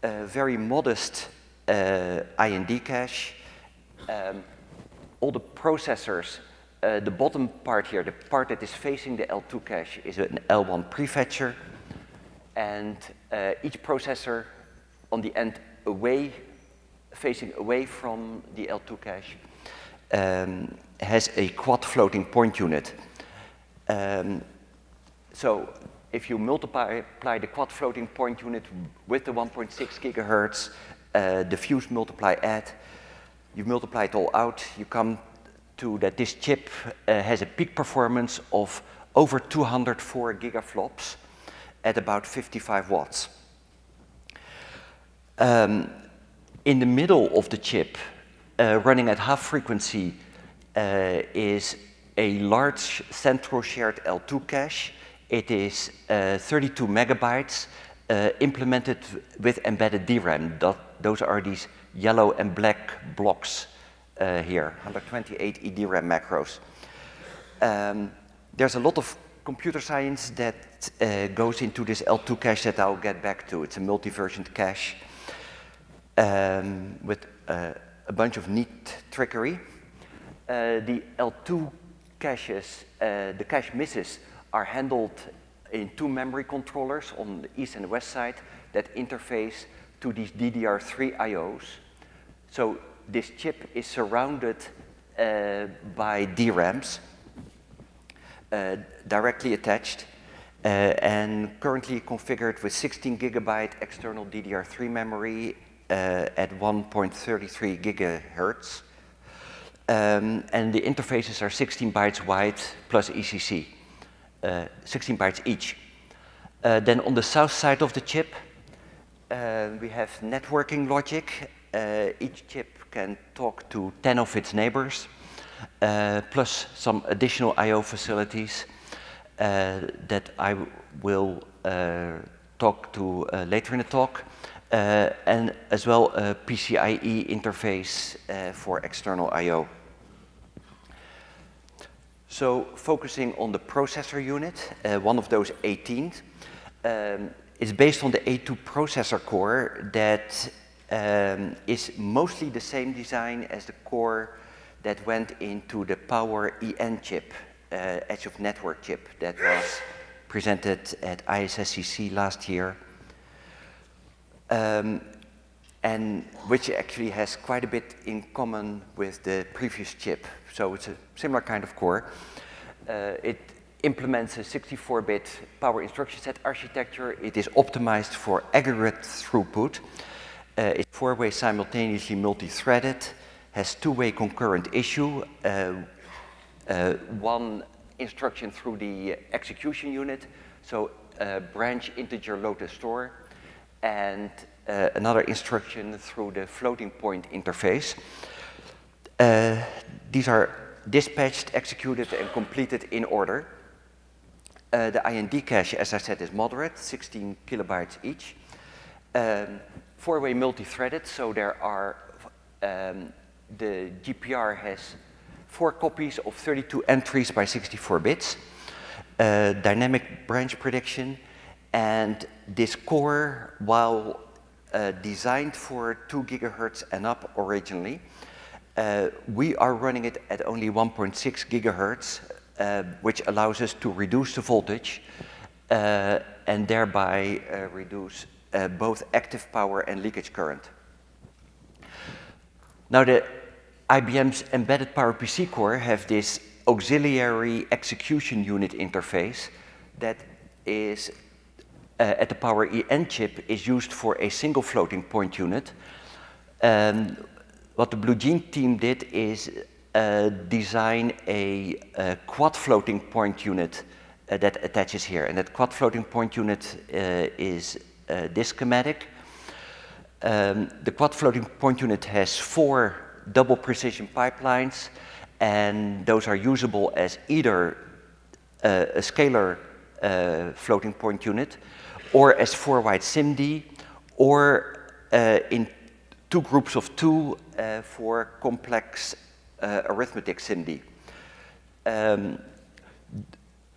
Very modest IND cache. All the processors, the bottom part here, the part that is facing the L2 cache, is an L1 prefetcher. And each processor on the end facing away from the L2 cache has a quad floating point unit. So if you multiply the quad floating point unit with the 1.6 gigahertz, diffuse multiply add, you multiply it all out, you come to that this chip has a peak performance of over 204 gigaflops at about 55 watts. In the middle of the chip, running at half frequency, is a large central shared L2 cache. It is 32 megabytes implemented with embedded DRAM. Those are these yellow and black blocks here, 128 eDRAM macros. There's a lot of computer science that goes into this L2 cache that I'll get back to. It's a multi-versioned cache with a bunch of neat trickery. The L2 caches, the cache misses, are handled in two memory controllers on the east and the west side that interface to these DDR3 IOs. So this chip is surrounded by DRAMs directly attached and currently configured with 16 gigabyte external DDR3 memory at 1.33 gigahertz. And the interfaces are 16 bytes wide plus ECC, 16 bytes each. Then on the south side of the chip, we have networking logic. Each chip can talk to 10 of its neighbors, plus some additional I/O facilities that I will talk to later in the talk, and as well a PCIe interface for external I/O. So focusing on the processor unit, one of those 18, is based on the A2 processor core that is mostly the same design as the core that went into the Power EN chip, edge of network chip that was presented at ISSCC last year, and which actually has quite a bit in common with the previous chip. So it's a similar kind of core. It implements a 64-bit power instruction set architecture. It is optimized for aggregate throughput. It's four-way simultaneously multi-threaded, has two-way concurrent issue, one instruction through the execution unit, so branch integer load to store, and another instruction through the floating point interface. These are dispatched, executed, and completed in order. The IND cache, as I said, is moderate, 16 kilobytes each. Four-way multi-threaded, so there are, the GPR has 4 copies of 32 entries by 64 bits, dynamic branch prediction, and this core, while designed for 2 gigahertz and up originally, we are running it at only 1.6 gigahertz, which allows us to reduce the voltage and thereby reduce both active power and leakage current. Now the IBM's embedded PowerPC core have this auxiliary execution unit interface that is at the Power EN chip is used for a single floating point unit. And what the Blue Gene team did is design a quad floating point unit that attaches here. And that quad floating point unit is this schematic. The quad floating point unit has 4 double precision pipelines, and those are usable as either a scalar floating point unit, or as 4-wide SIMD, or in 2 groups of 2 for complex arithmetic SIMD.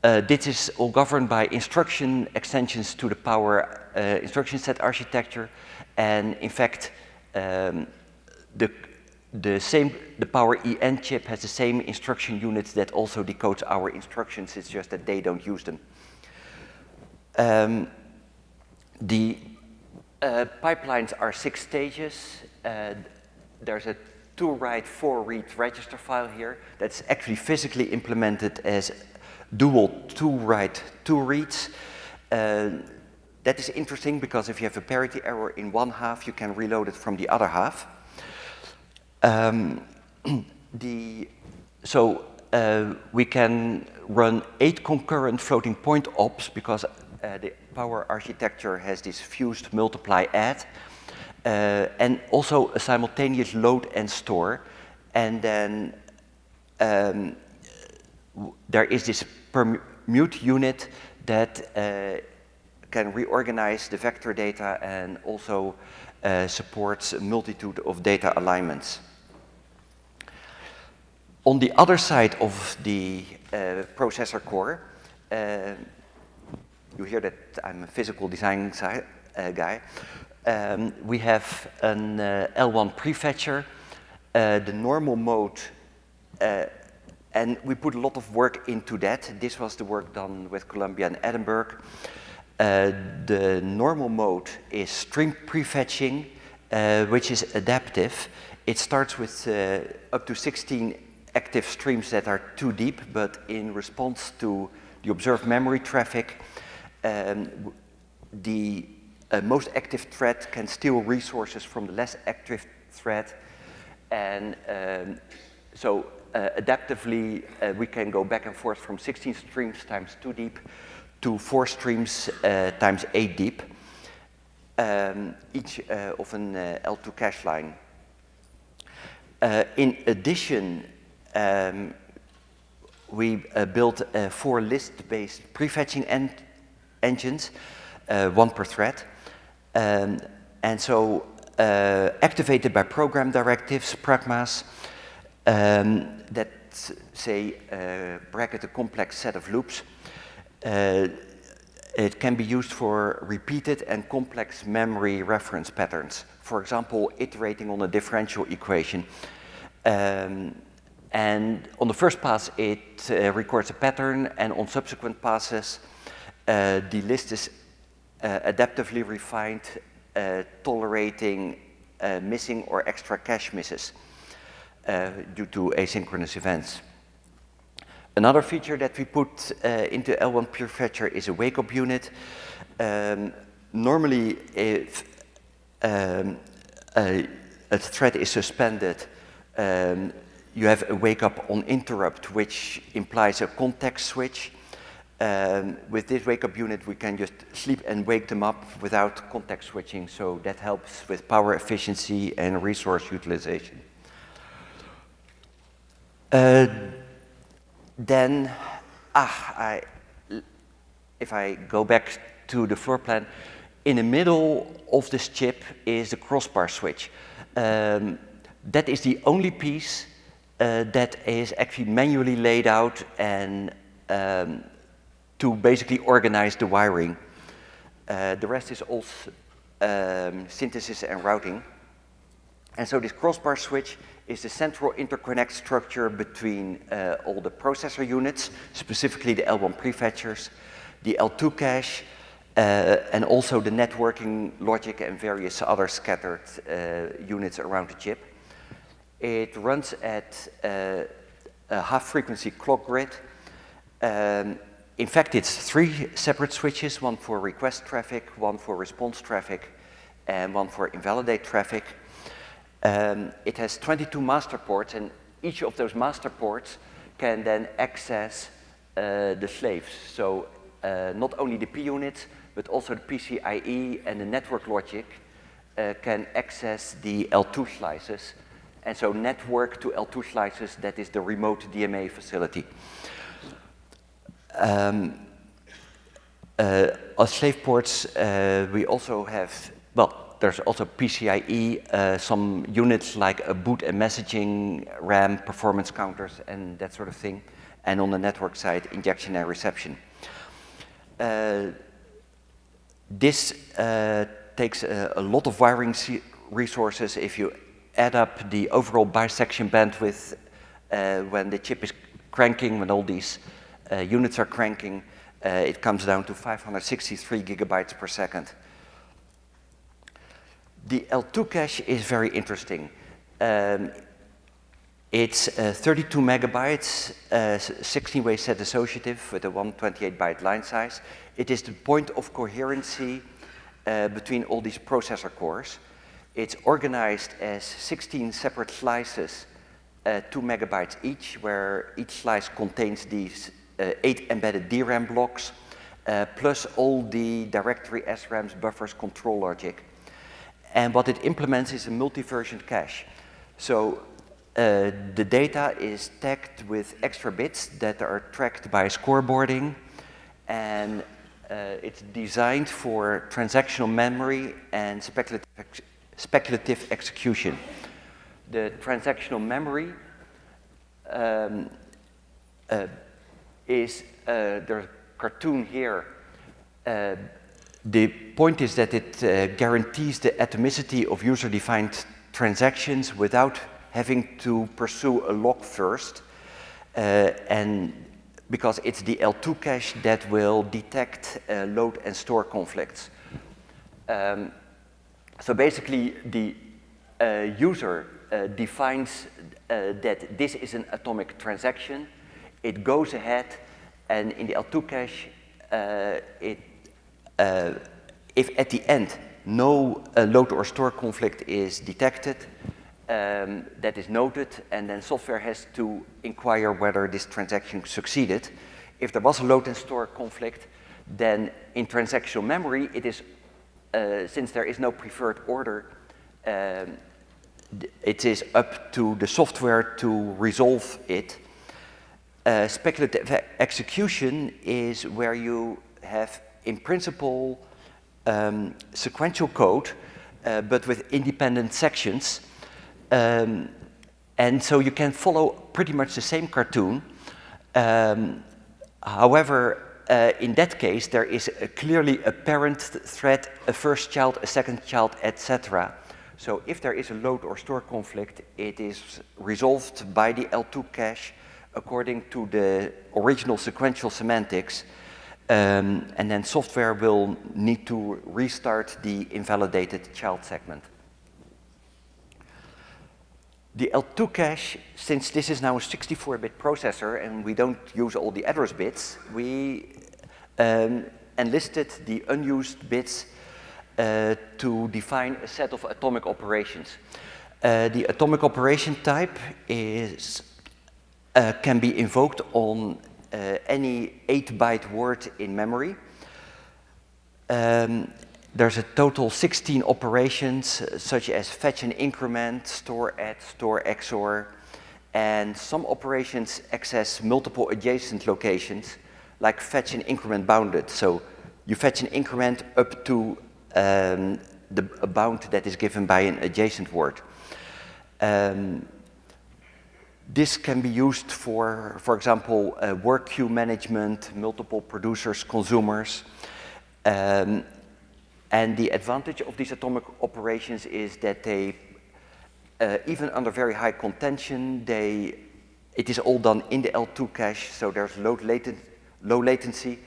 This is all governed by instruction extensions to the Power instruction set architecture, and in fact, the Power EN chip has the same instruction units that also decodes our instructions. It's just that they don't use them. The pipelines are 6 stages. There's a 2-write, 4-read register file here that's actually physically implemented as dual 2-write, 2 reads. That is interesting because if you have a parity error in one half, you can reload it from the other half. We can run 8 concurrent floating point ops because the Power architecture has this fused multiply add, and also a simultaneous load and store. And then there is this permute unit that can reorganize the vector data and also supports a multitude of data alignments. On the other side of the processor core, you hear that I'm a physical design guy. We have an L1 prefetcher, the normal mode, and we put a lot of work into that. This was the work done with Columbia and Edinburgh. The normal mode is stream prefetching, which is adaptive. It starts with up to 16 active streams that are too deep, but in response to the observed memory traffic, the most active thread can steal resources from the less active thread, and adaptively we can go back and forth from 16 streams times 2 deep to 4 streams times 8 deep, each of an L2 cache line. In addition, we built 4 list-based prefetching engines, 1 per thread, and so activated by program directives, pragmas, that say bracket a complex set of loops. It can be used for repeated and complex memory reference patterns. For example, iterating on a differential equation. And on the first pass, it records a pattern, and on subsequent passes, the list is adaptively refined, tolerating missing or extra cache misses due to asynchronous events. Another feature that we put into L1 prefetcher is a wake-up unit. Normally, if a thread is suspended, you have a wake-up on interrupt, which implies a context switch. With this wake-up unit, we can just sleep and wake them up without context switching, so that helps with power efficiency and resource utilization. If I go back to the floor plan, in the middle of this chip is the crossbar switch. That is the only piece that is actually manually laid out and to basically organize the wiring. The rest is all synthesis and routing. And so this crossbar switch is the central interconnect structure between all the processor units, specifically the L1 prefetchers, the L2 cache, and also the networking logic and various other scattered units around the chip. It runs at a half-frequency clock grid. In fact, it's 3 separate switches, one for request traffic, one for response traffic, and one for invalidate traffic. It has 22 master ports, and each of those master ports can then access the slaves. So not only the P units, but also the PCIe and the network logic can access the L2 slices. And so network to L2 slices, that is the remote DMA facility. As slave ports, we also have, well, there's also PCIe, some units like a boot and messaging, RAM, performance counters, and that sort of thing. And on the network side, injection and reception. This takes a lot of wiring resources. If you add up the overall bisection bandwidth when the chip is cranking, when all these units are cranking, it comes down to 563 gigabytes per second. The L2 cache is very interesting. It's 32 megabytes, 16-way set associative with a 128-byte line size. It is the point of coherency between all these processor cores. It's organized as 16 separate slices, 2 megabytes each, where each slice contains these 8 embedded DRAM blocks, plus all the directory SRAMs, buffers, control logic. And what it implements is a multi-version cache. So the data is tagged with extra bits that are tracked by scoreboarding, and it's designed for transactional memory and speculative execution. The transactional memory is, there's a cartoon here. The point is that it guarantees the atomicity of user-defined transactions without having to pursue a lock first, and because it's the L2 cache that will detect load and store conflicts. So basically, the user defines that this is an atomic transaction. It goes ahead, and in the L2 cache, if at the end no load or store conflict is detected, that is noted, and then software has to inquire whether this transaction succeeded. If there was a load and store conflict, then in transactional memory, it is, since there is no preferred order, it is up to the software to resolve it. Speculative execution is where you have, in principle, sequential code, but with independent sections. And so you can follow pretty much the same cartoon. However, in that case, there is clearly a parent thread, a first child, a second child, etc. So if there is a load or store conflict, it is resolved by the L2 cache according to the original sequential semantics. And then software will need to restart the invalidated child segment. The L2 cache, since this is now a 64-bit processor and we don't use all the address bits, we enlisted the unused bits to define a set of atomic operations. The atomic operation type is, can be invoked on any 8-byte word in memory. There's a total 16 operations, such as fetch and increment, store add, store XOR, and some operations access multiple adjacent locations, like fetch and increment bounded. So you fetch an increment up to a bound that is given by an adjacent word. This can be used for example, work queue management, multiple producers, consumers. And the advantage of these atomic operations is that they, even under very high contention, it is all done in the L2 cache, so there's low latency,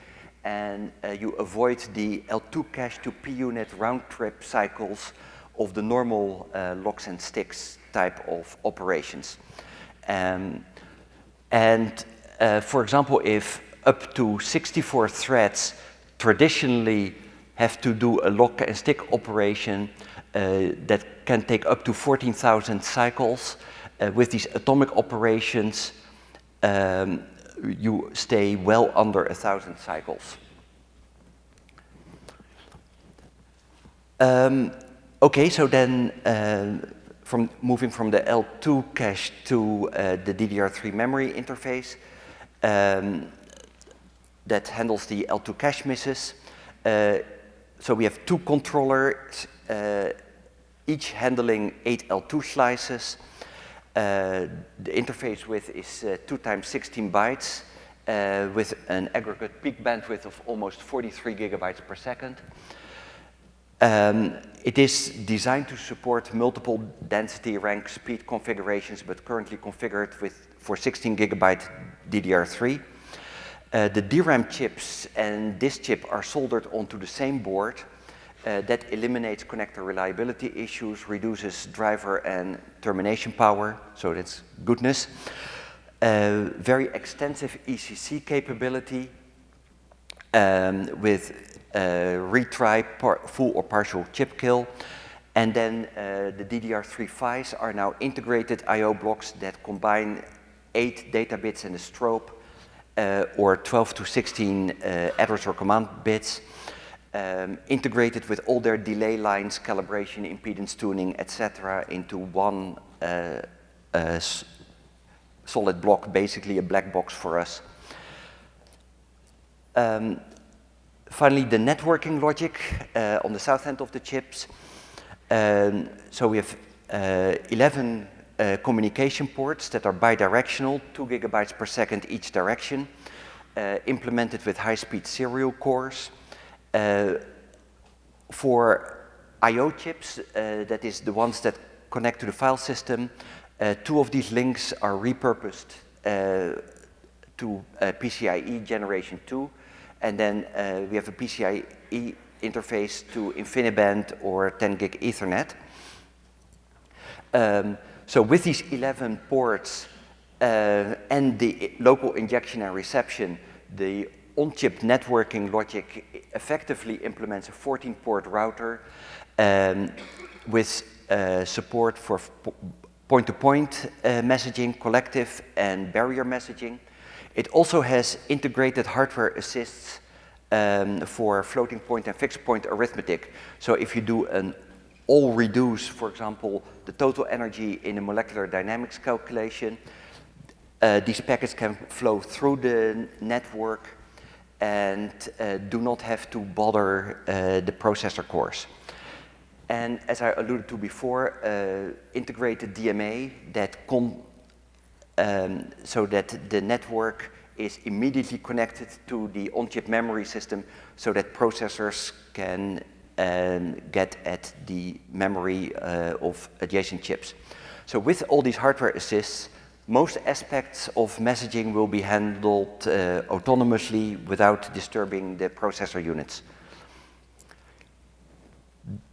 and you avoid the L2 cache to P unit round trip cycles of the normal locks and sticks type of operations. For example, if up to 64 threads traditionally have to do a lock and stick operation that can take up to 14,000 cycles, with these atomic operations, you stay well under 1,000 cycles. Okay, so then moving from the L2 cache to the DDR3 memory interface that handles the L2 cache misses. So we have 2 controllers, each handling 8 L2 slices. The interface width is 2 times 16 bytes with an aggregate peak bandwidth of almost 43 gigabytes per second. It is designed to support multiple density rank speed configurations, but currently configured for 16 gigabyte DDR3. The DRAM chips and this chip are soldered onto the same board. That eliminates connector reliability issues, reduces driver and termination power, so that's goodness. Very extensive ECC capability with retry, full or partial chip kill. And then the DDR3 PHYs are now integrated I/O blocks that combine 8 data bits and a strobe, or 12 to 16 address or command bits, integrated with all their delay lines, calibration, impedance tuning, etc., into one solid block, basically a black box for us. Finally, the networking logic on the south end of the chips. So we have 11 communication ports that are bidirectional, 2 gigabytes per second each direction, implemented with high-speed serial cores. For I/O chips, that is the ones that connect to the file system, 2 of these links are repurposed to PCIe generation 2, and then we have a PCIe interface to InfiniBand or 10 gig Ethernet. So with these 11 ports and the local injection and reception, the on-chip networking logic effectively implements a 14-port router with support for point-to-point messaging, collective and barrier messaging. It also has integrated hardware assists for floating point and fixed point arithmetic. So if you do an all reduce, for example, the total energy in a molecular dynamics calculation, these packets can flow through the network and do not have to bother the processor cores. And as I alluded to before, integrated DMA that so that the network is immediately connected to the on-chip memory system so that processors can get at the memory of adjacent chips. So with all these hardware assists, most aspects of messaging will be handled autonomously without disturbing the processor units.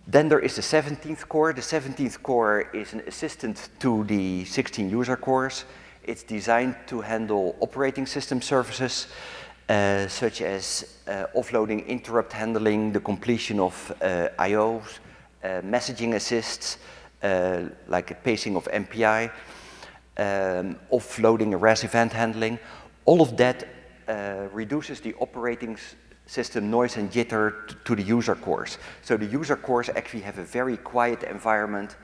Then there is the 17th core. The 17th core is an assistant to the 16 user cores. It's designed to handle operating system services, such as offloading, interrupt handling, the completion of I/Os, messaging assists, like a pacing of MPI, offloading a RAS event handling. All of that reduces the operating system noise and jitter to the user cores. So the user cores actually have a very quiet environment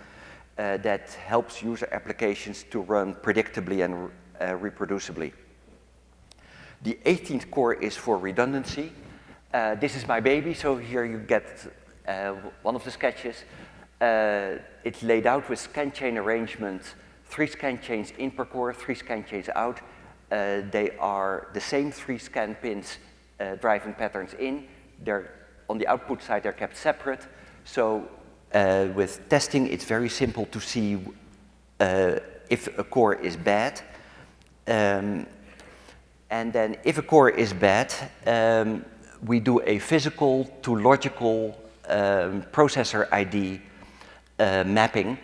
that helps user applications to run predictably and reproducibly. The 18th core is for redundancy. This is my baby, so here you get one of the sketches. It's laid out with scan chain arrangement, 3 scan chains in per core, 3 scan chains out. They are the same 3 scan pins driving patterns in. They're on the output side, they're kept separate. So with testing, it's very simple to see if a core is bad. And then if a core is bad, we do a physical to logical processor ID mapping.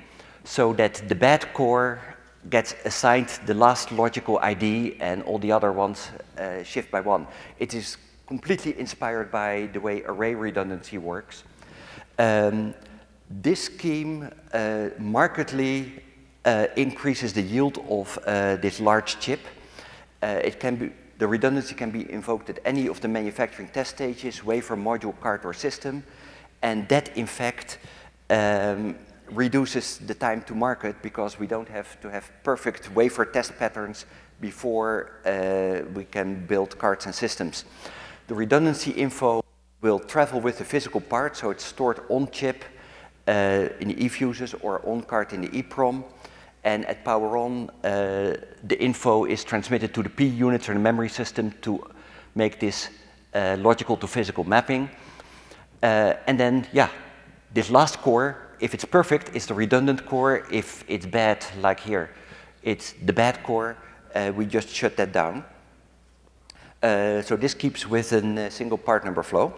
so that the bad core gets assigned the last logical ID and all the other ones shift by one. It is completely inspired by the way array redundancy works. This scheme markedly increases the yield of this large chip. The redundancy can be invoked at any of the manufacturing test stages, wafer, module, card, or system, and that in fact reduces the time to market because we don't have to have perfect wafer test patterns before we can build cards and systems. The redundancy info will travel with the physical part, so it's stored on chip in the eFuses or on card in the EEPROM. And at power on, the info is transmitted to the P units or the memory system to make this logical to physical mapping. And then, yeah, this last core, if it's perfect, it's the redundant core. If it's bad, like here, it's the bad core. We just shut that down. So this keeps within a single part number flow.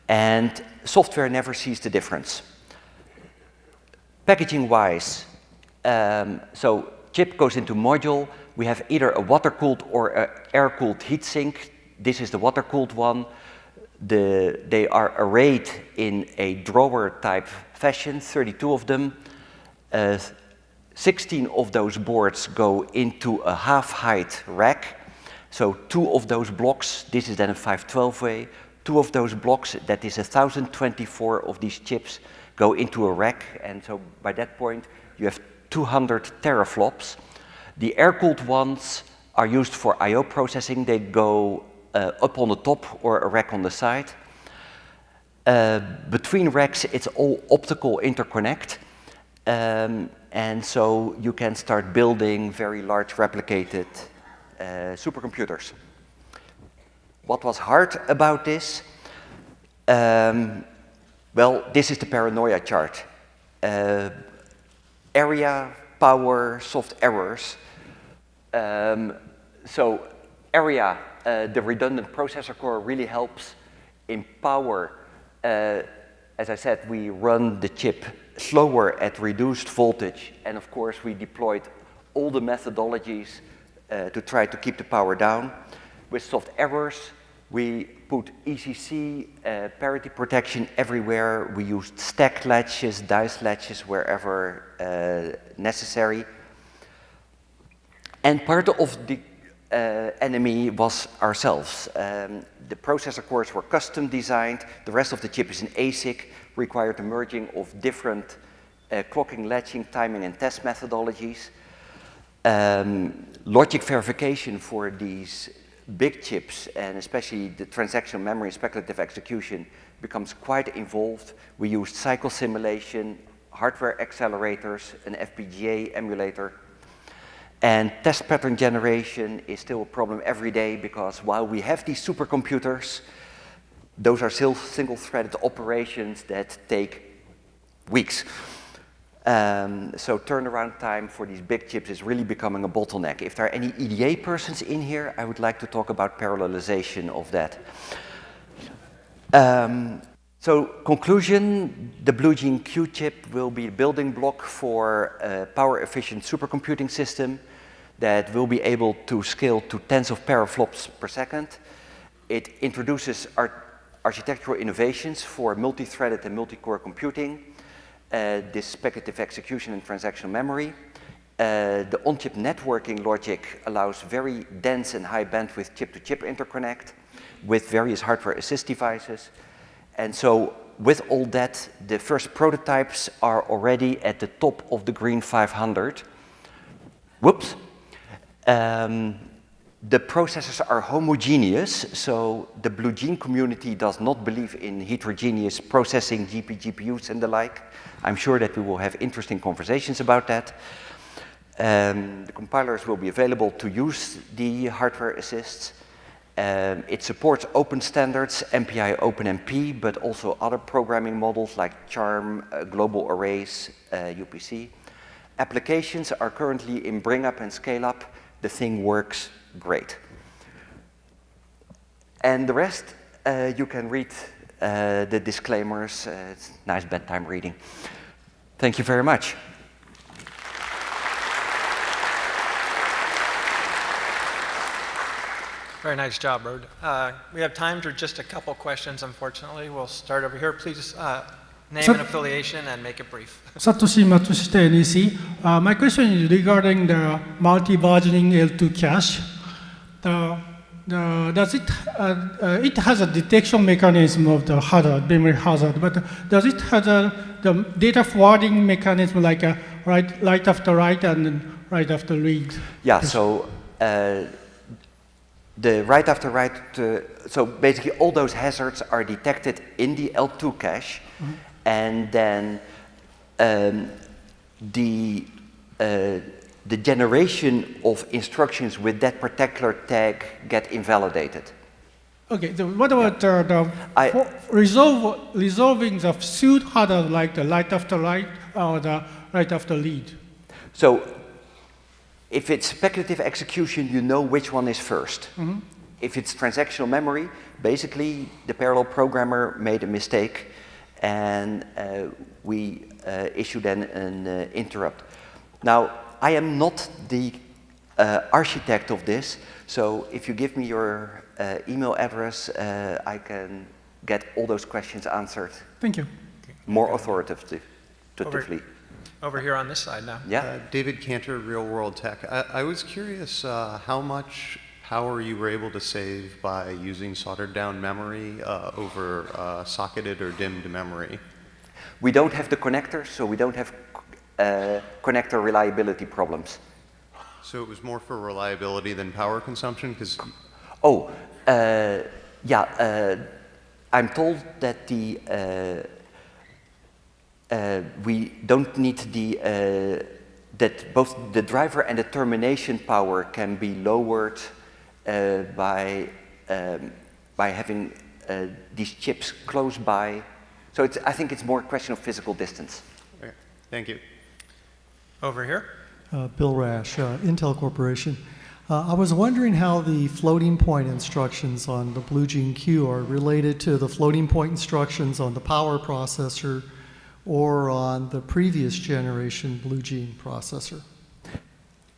And software never sees the difference. Packaging-wise, so chip goes into module. We have either a water-cooled or an air-cooled heatsink. This is the water-cooled one. They are arrayed in a drawer-type fashion, 32 of them. 16 of those boards go into a half-height rack. So 2 of those blocks, this is then a 512 way. 2 of those blocks, that is 1,024 of these chips, go into a rack. And so by that point, you have 200 teraflops. The air-cooled ones are used for I/O processing. They go up on the top or a rack on the side. Between racks, it's all optical interconnect. And so you can start building very large replicated supercomputers. What was hard about this? Well, this is the paranoia chart. Area, power, soft errors. So area, the redundant processor core really helps. In power, as I said, we run the chip slower at reduced voltage. And of course, we deployed all the methodologies to try to keep the power down. With soft errors, we put ECC, parity protection everywhere. We used stack latches, dice latches wherever necessary. And part of the enemy was ourselves. The processor cores were custom designed. The rest of the chip is an ASIC, required the merging of different clocking, latching, timing, and test methodologies. Logic verification for these big chips, and especially the transactional memory and speculative execution, becomes quite involved. We used cycle simulation, hardware accelerators, an FPGA emulator. And test pattern generation is still a problem every day because while we have these supercomputers, those are still single-threaded operations that take weeks. So turnaround time for these big chips is really becoming a bottleneck. If there are any EDA persons in here, I would like to talk about parallelization of that. So conclusion, the Blue Gene Q chip will be a building block for a power-efficient supercomputing system that will be able to scale to tens of teraflops per second. It introduces architectural innovations for multi-threaded and multi-core computing. This speculative execution and transactional memory. The on-chip networking logic allows very dense and high bandwidth chip-to-chip interconnect with various hardware assist devices. And so with all that, the first prototypes are already at the top of the Green 500. Whoops. The processors are homogeneous, so the Blue Gene community does not believe in heterogeneous processing, GPUs and the like. I'm sure that we will have interesting conversations about that. The compilers will be available to use the hardware assists. It supports open standards, MPI OpenMP, but also other programming models like Charm, global arrays, UPC. Applications are currently in bring up and scale up. The thing works great. And the rest, you can read the disclaimers. It's nice bedtime reading. Thank you very much.
Very nice job, Ruud. We have time for just a couple questions, unfortunately. We'll start over here. Please name and affiliation and make it brief.
Satoshi Matsushita, NEC. My question is regarding the multi-versioning L2 cache. Does it, it has a detection mechanism of the hazard, memory hazard, but does it have the data forwarding mechanism like a write after write and write after read?
Yeah, so the write after write, so basically all those hazards are detected in the L2 cache, and then the generation of instructions with that particular tag get invalidated.
Okay, so what about resolving the pseudo hazard like the write after write or the write after read?
So if it's speculative execution, you know which one is first. If it's transactional memory, basically the parallel programmer made a mistake and we issue then an interrupt. Now, I am not the architect of this, so if you give me your email address, I can get all those questions answered.
Thank you.
More authoritatively.
Over here on this side now.
Yeah.
David Cantor, Real World Tech. I was curious how much power you were able to save by using soldered down memory over socketed or dimmed memory.
We don't have the connectors, so we don't have connector reliability problems.
So it was more for reliability than power consumption? Because
I'm told that we don't need that both the driver and the termination power can be lowered by having these chips close by. So I think it's more a question of physical distance.
Okay. Thank you.
Over here.
Bill Rash, Intel Corporation. I was wondering how the floating point instructions on the Blue Gene Q are related to the floating point instructions on the power processor or on the previous generation Blue Gene processor.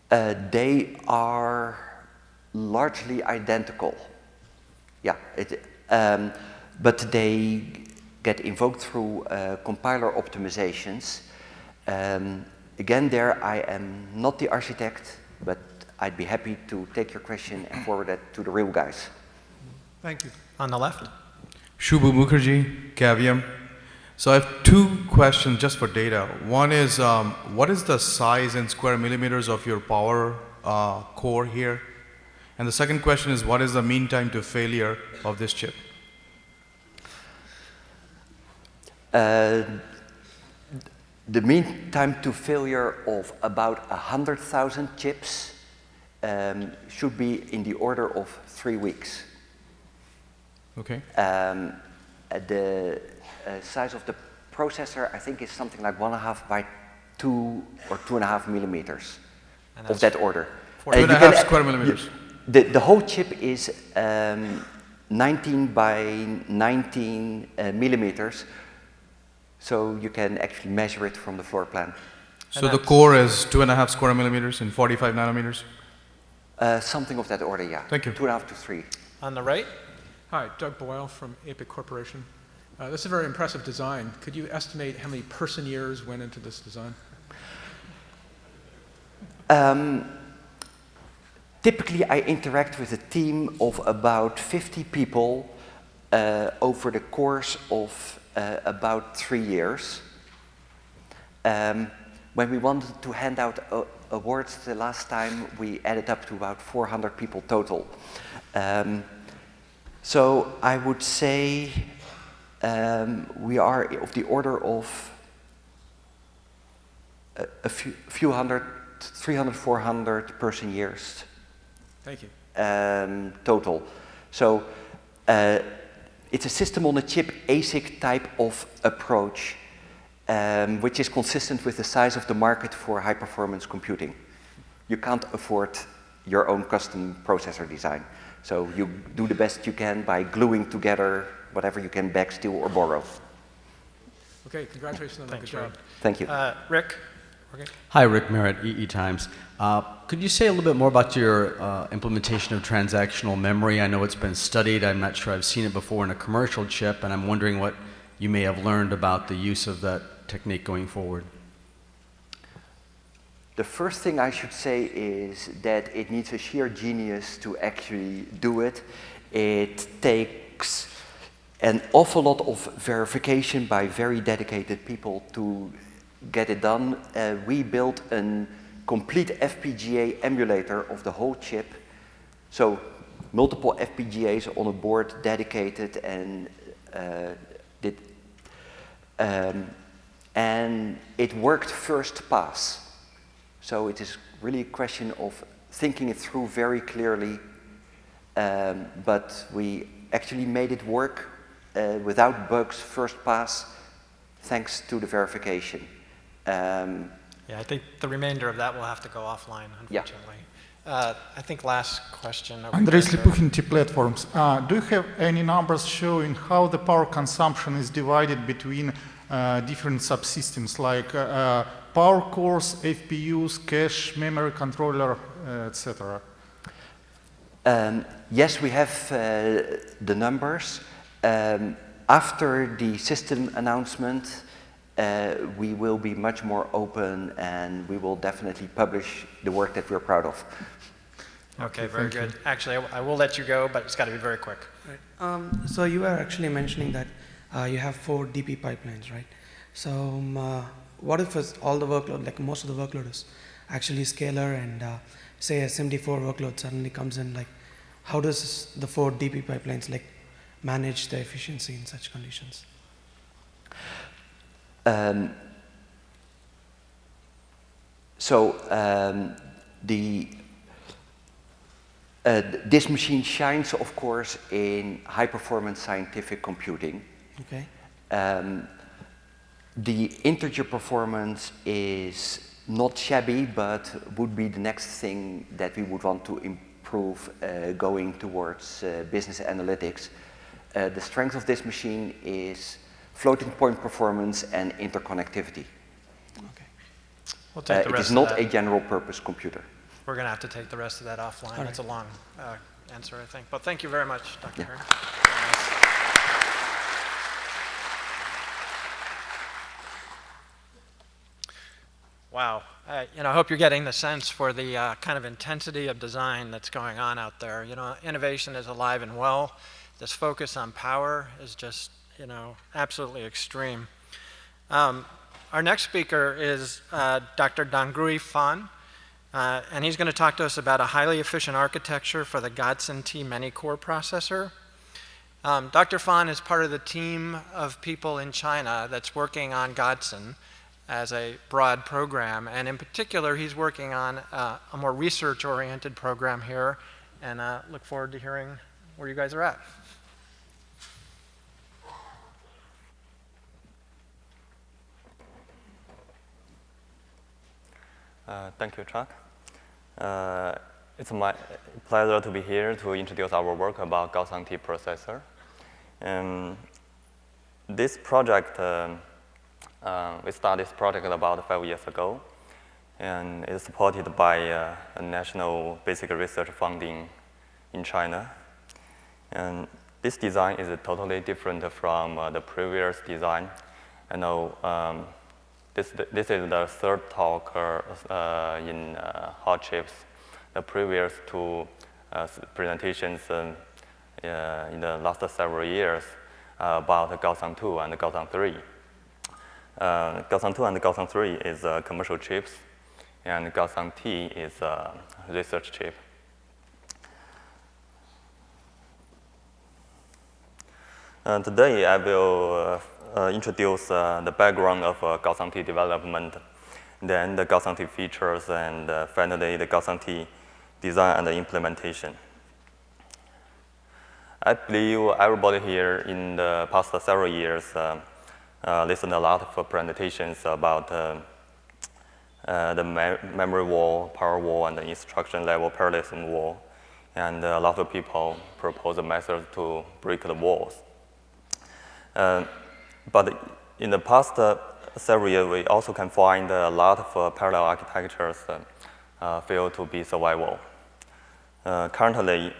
They are largely identical. Yeah, but they get invoked through compiler optimizations. Again, there I am not the architect, but I'd be happy to take your question and forward it to the real guys.
Thank you. On the left.
Shubhu Mukherjee, Cavium. So I have two questions just for data. One is, what is the size in square millimeters of your power core here? And the second question is, what is the mean time to failure of this chip?
The mean time to failure of about 100,000 chips should be in the order of 3 weeks.
Okay.
The size of the processor, I think, is something like 1.5 by 2 or 2.5 millimeters of that order.
2.5 square millimeters.
The whole chip is 19 by 19 millimeters. So you can actually measure it from the floor plan.
So the core is 2.5 square millimeters and 45 nanometers?
Something of that order, yeah.
Thank you.
2.5 to 3.
On the right.
Hi, Doug Boyle from APIC Corporation. This is a very impressive design. Could you estimate how many person years went into this design?
Typically, I interact with a team of about 50 people over the course of about 3 years. When we wanted to hand out awards the last time, we added up to about 400 people total. So I would say we are of the order of a few hundred, 300, 400 person years.
Thank you.
Total. So it's a system on a chip ASIC type of approach, which is consistent with the size of the market for high performance computing. You can't afford your own custom processor design. So you do the best you can by gluing together whatever you can beg, steal, or borrow.
Okay, congratulations on the good job.
Thank you.
Rick.
Okay.
Hi, Rick Merritt, EE Times. Could you say a little bit more about your implementation of transactional memory? I know it's been studied. I'm not sure I've seen it before in a commercial chip, and I'm wondering what you may have learned about the use of that technique going forward.
The first thing I should say is that it needs a sheer genius to actually do it. It takes an awful lot of verification by very dedicated people to get it done. We built a complete FPGA emulator of the whole chip. So multiple FPGAs on a board dedicated and and it worked first pass. So it is really a question of thinking it through very clearly, but we actually made it work without bugs first pass, thanks to the verification.
Yeah, I think the remainder of that will have to go offline, unfortunately. Yeah. I think last question.
Andres Lipuchin, T Platforms. Do you have any numbers showing how the power consumption is divided between different subsystems like power cores, FPUs, cache, memory controller, etc.?
Yes, we have the numbers. After the system announcement, we will be much more open and we will definitely publish the work that we're proud of.
Okay, very good. Actually, I will let you go, but it's got to be very quick.
Right. So you were actually mentioning that you have 4 DP pipelines, right? So what if all the workload, like most of the workload is actually scalar and say a 74 workload suddenly comes in, like how does the 4 DP pipelines like manage the efficiency in such conditions?
This machine shines, of course, in high-performance scientific computing.
Okay.
The integer performance is not shabby, but would be the next thing that we would want to improve going towards business analytics. The strength of this machine is floating point performance and interconnectivity.
Okay. We'll take the rest
it is not a general purpose computer.
We're going to have to take the rest of that offline. That's a long answer, I think. But thank you very much, Dr. Haring. Wow. I hope you're getting the sense for the kind of intensity of design that's going on out there. Innovation is alive and well. This focus on power is just, absolutely extreme. Our next speaker is Dr. Dongrui Fan, and he's going to talk to us about a highly efficient architecture for the Godson-T ManyCore processor. Dr. Fan is part of the team of people in China that's working on Godson as a broad program, and in particular, he's working on a more research-oriented program here, and look forward to hearing where you guys are at.
Thank you, Chuck. It's my pleasure to be here to introduce our work about Godson-T processor. This project, we started this project about 5 years ago, and it's supported by a national basic research funding in China. And this design is totally different from the previous design. I know this is the third talk in hot chips. The previous 2 presentations in the last several years about Godson-2 and Godson-3. Godson-2 and Godson-3 is commercial chips, and Godson-T is a research chip. Today I will introduce the background of Godson-T development, then the Godson-T features, and finally the Godson-T design and the implementation. I believe everybody here in the past several years listened a lot of presentations about the memory wall, power wall, and the instruction level parallelism wall. And a lot of people propose a method to break the walls. But in the past several years, we also can find a lot of parallel architectures fail to be survivable. Currently,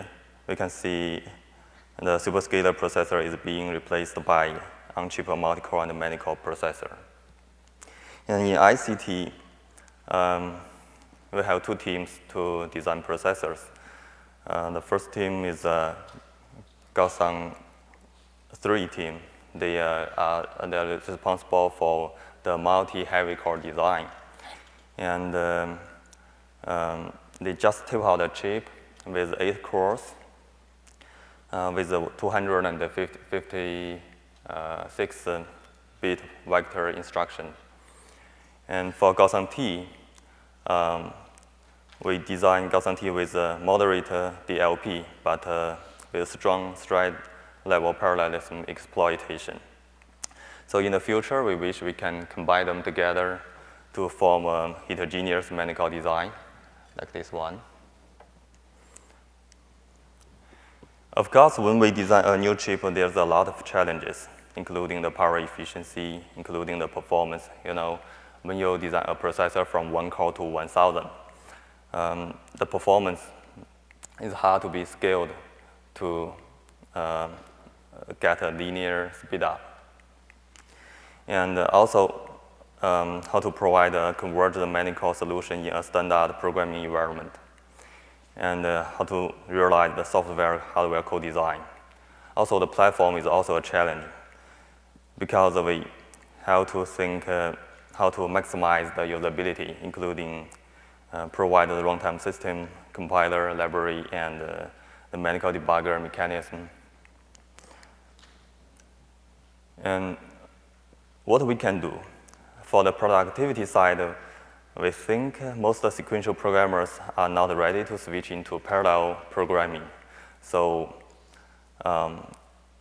we can see the superscalar processor is being replaced by on-chip multi-core and ManyCore processor. And in ICT, we have two teams to design processors. The first team is Godson-T team. They are responsible for the multi-heavy core design. And they just tape out a chip with 8 cores with a 256-bit vector instruction. And for Godson-T, we designed Godson-T with a moderate DLP, but with strong stride-level parallelism exploitation. So in the future, we wish we can combine them together to form a heterogeneous ManyCore design, like this one. Of course, when we design a new chip, there's a lot of challenges, including the power efficiency, including the performance. You know, when you design a processor from 1 core to 1,000, the performance is hard to be scaled to get a linear speed up. And also, how to provide a converged ManyCore solution in a standard programming environment, and how to realize the software-hardware co-design. Also, the platform is also a challenge because we have to think how to maximize the usability, including provide the runtime system, compiler, library, and the ManyCore debugger mechanism. And what we can do for the productivity side, we think most sequential programmers are not ready to switch into parallel programming. So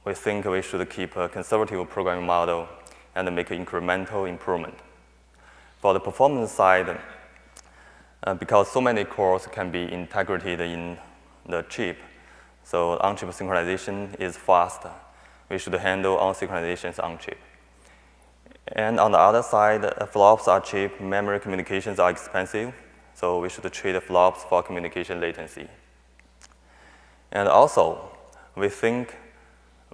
we think we should keep a conservative programming model and make incremental improvement. For the performance side, because so many cores can be integrated in the chip, so on-chip synchronization is fast. We should handle all synchronizations on-chip. And on the other side, flops are cheap, memory communications are expensive, so we should treat flops for communication latency. And also, we think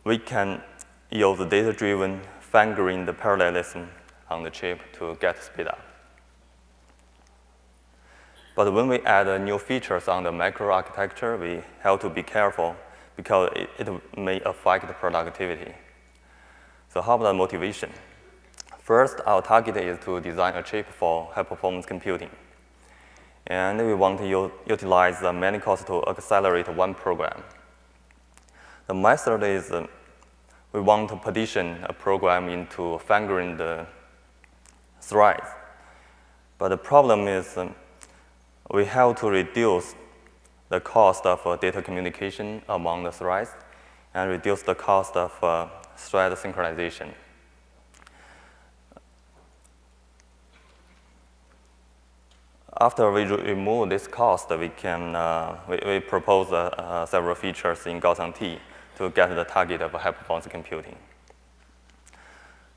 we can use data-driven fine-grained parallelism on the chip to get speed up. But when we add new features on the microarchitecture, we have to be careful because it may affect the productivity. So how about the motivation? First, our target is to design a chip for high-performance computing. And we want to utilize the ManyCore to accelerate one program. The method is we want to partition a program into fine-grained threads. But the problem is we have to reduce the cost of data communication among the threads and reduce the cost of thread synchronization. After we remove this cost, we can we propose several features in Godson-T to get the target of high-performance computing.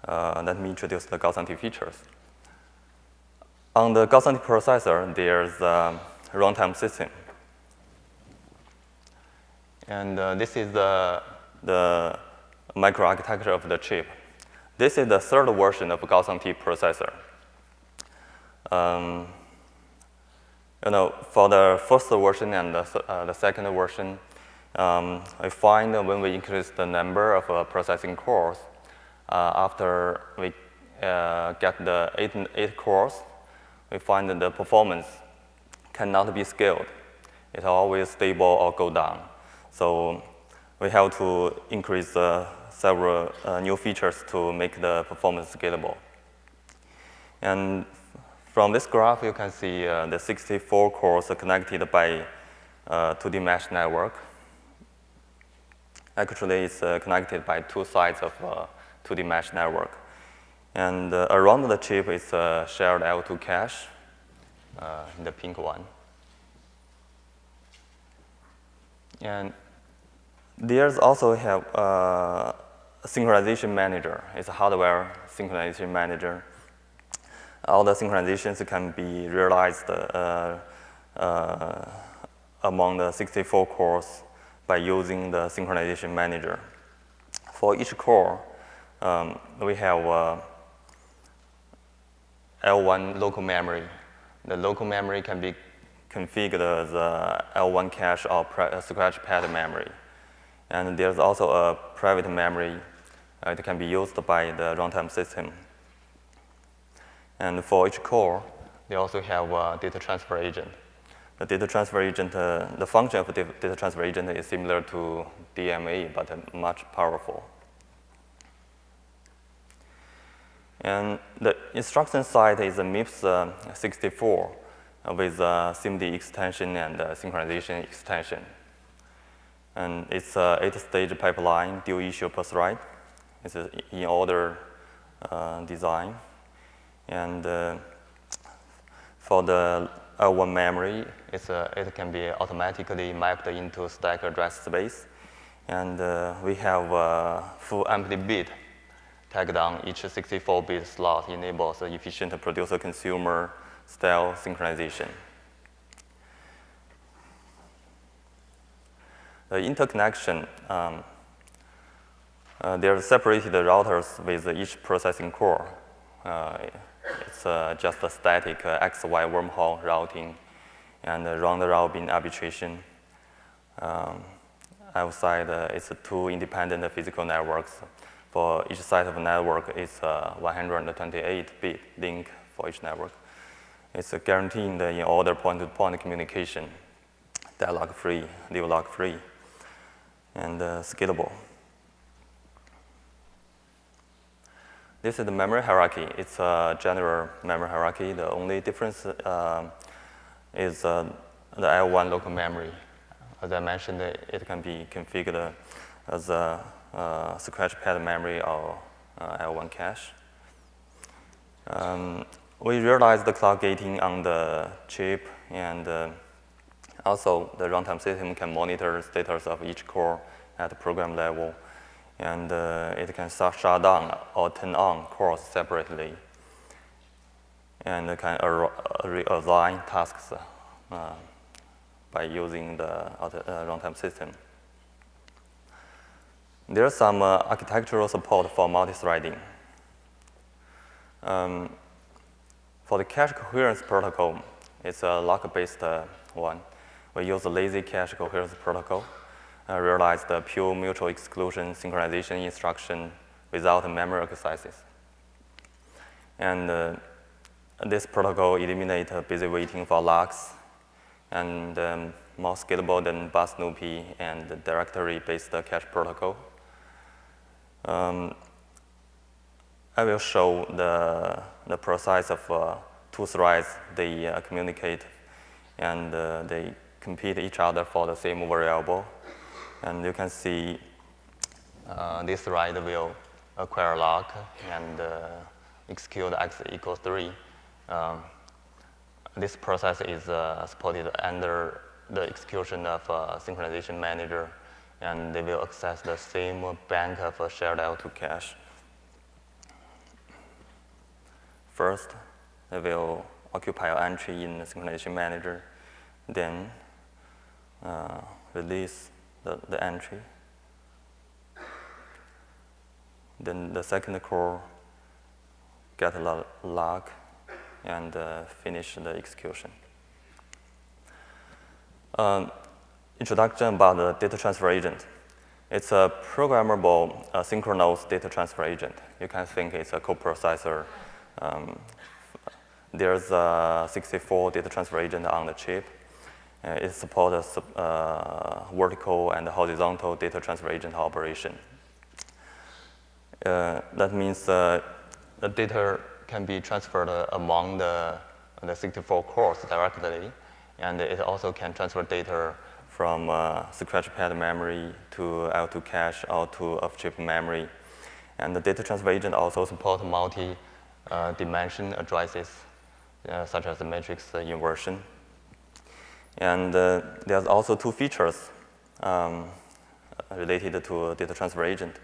Let me introduce the Godson-T features. On the Godson-T processor, there's a runtime system. And this is the microarchitecture of the chip. This is the third version of Godson-T processor. You know, for the first version and the second version, I find when we increase the number of processing cores, after we get the 8 cores, we find that the performance cannot be scaled. It's always stable or go down. So we have to increase several new features to make the performance scalable. And from this graph, you can see the 64 cores are connected by 2D mesh network. Actually, it's connected by 2 sides of 2D mesh network. And around the chip is a shared L2 cache, the pink one. And there's also have a synchronization manager. It's a hardware synchronization manager. all the synchronizations can be realized among the 64 cores by using the synchronization manager. For each core, we have L1 local memory. The local memory can be configured as L1 cache or scratch pad memory. And there's also a private memory that can be used by the runtime system. And for each core, they also have a data transfer agent. The data transfer agent, the function of the data transfer agent is similar to DMA, but much powerful. And the instruction set is a MIPS 64 with SIMD extension and synchronization extension. And it's an 8-stage pipeline, dual issue per thread. It's an in-order design. And for the L1 memory, it can be automatically mapped into stack address space. And we have a full empty bit tagged on each 64-bit slot, enables efficient producer-consumer style synchronization. The interconnection, they are separated routers with each processing core. It's just a static XY wormhole routing and round-robin arbitration. Outside, it's 2 independent physical networks. For each side of a network, it's a 128-bit link for each network. It's guaranteeing the in-order point-to-point communication, dialogue-free, leave-log-free, and scalable. This is the memory hierarchy. It's a general memory hierarchy. The only difference is the L1 local memory. As I mentioned, it can be configured as a scratch pad memory or L1 cache. We realized the clock gating on the chip, and also the runtime system can monitor the status of each core at the program level, and it can shut down or turn on cores separately, and it can reassign tasks by using the runtime system. There's some architectural support for multi-threading. For the cache coherence protocol, it's a lock-based one. We use a lazy cache coherence protocol, realize the pure mutual exclusion synchronization instruction without memory accesses. And this protocol eliminates busy waiting for locks, and more scalable than bus Snoopy and the directory-based cache protocol. I will show the process of 2 threads. They communicate, and they compete each other for the same variable. And you can see this thread will acquire lock and execute x equals 3. This process is supported under the execution of synchronization manager, and they will access the same bank of shared L2 cache. First, they will occupy an entry in the synchronization manager, then release the entry. Then the second core get a lock and finish the execution. Introduction about the data transfer agent. It's a programmable synchronous data transfer agent. You can think it's a coprocessor. There's a 64 data transfer agent on the chip. It supports vertical and horizontal data transfer agent operation. That means the data can be transferred among the 64 cores directly, and it also can transfer data from scratch pad memory to L2 cache or to off-chip memory. And the data transfer agent also supports multi-dimension addresses, such as the matrix inversion. And there's also 2 features related to data transfer agent.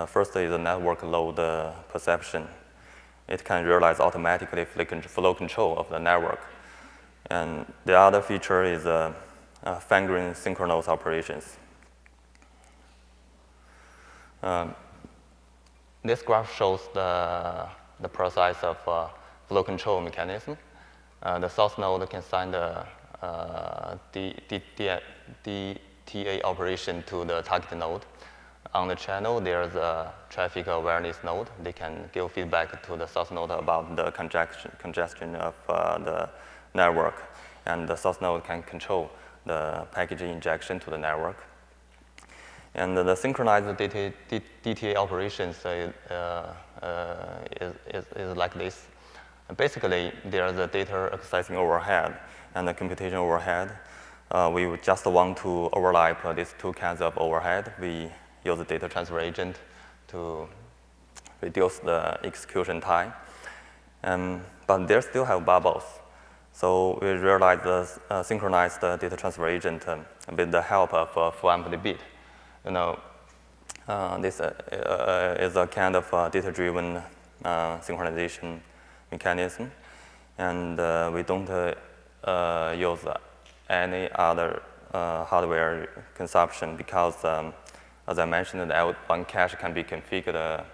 First is the network load perception. it can realize automatically flow control of the network. And the other feature is fine-grained synchronous operations. This graph shows the process of flow control mechanism. The source node can send the DTA operation to the target node. On the channel, there's a traffic awareness node. They can give feedback to the source node about the congestion of the network. And the source node can control the package injection to the network. And the synchronized DTA operations is like this. Basically, there's a data accessing overhead and a computation overhead. We just want to overlap these two kinds of overhead. We use the data transfer agent to reduce the execution time. But they still have bubbles. So we realized the synchronized data transfer agent with the help of full empty bit. This is a kind of data-driven synchronization mechanism, and we don't use any other hardware consumption because, as I mentioned, one cache can be configured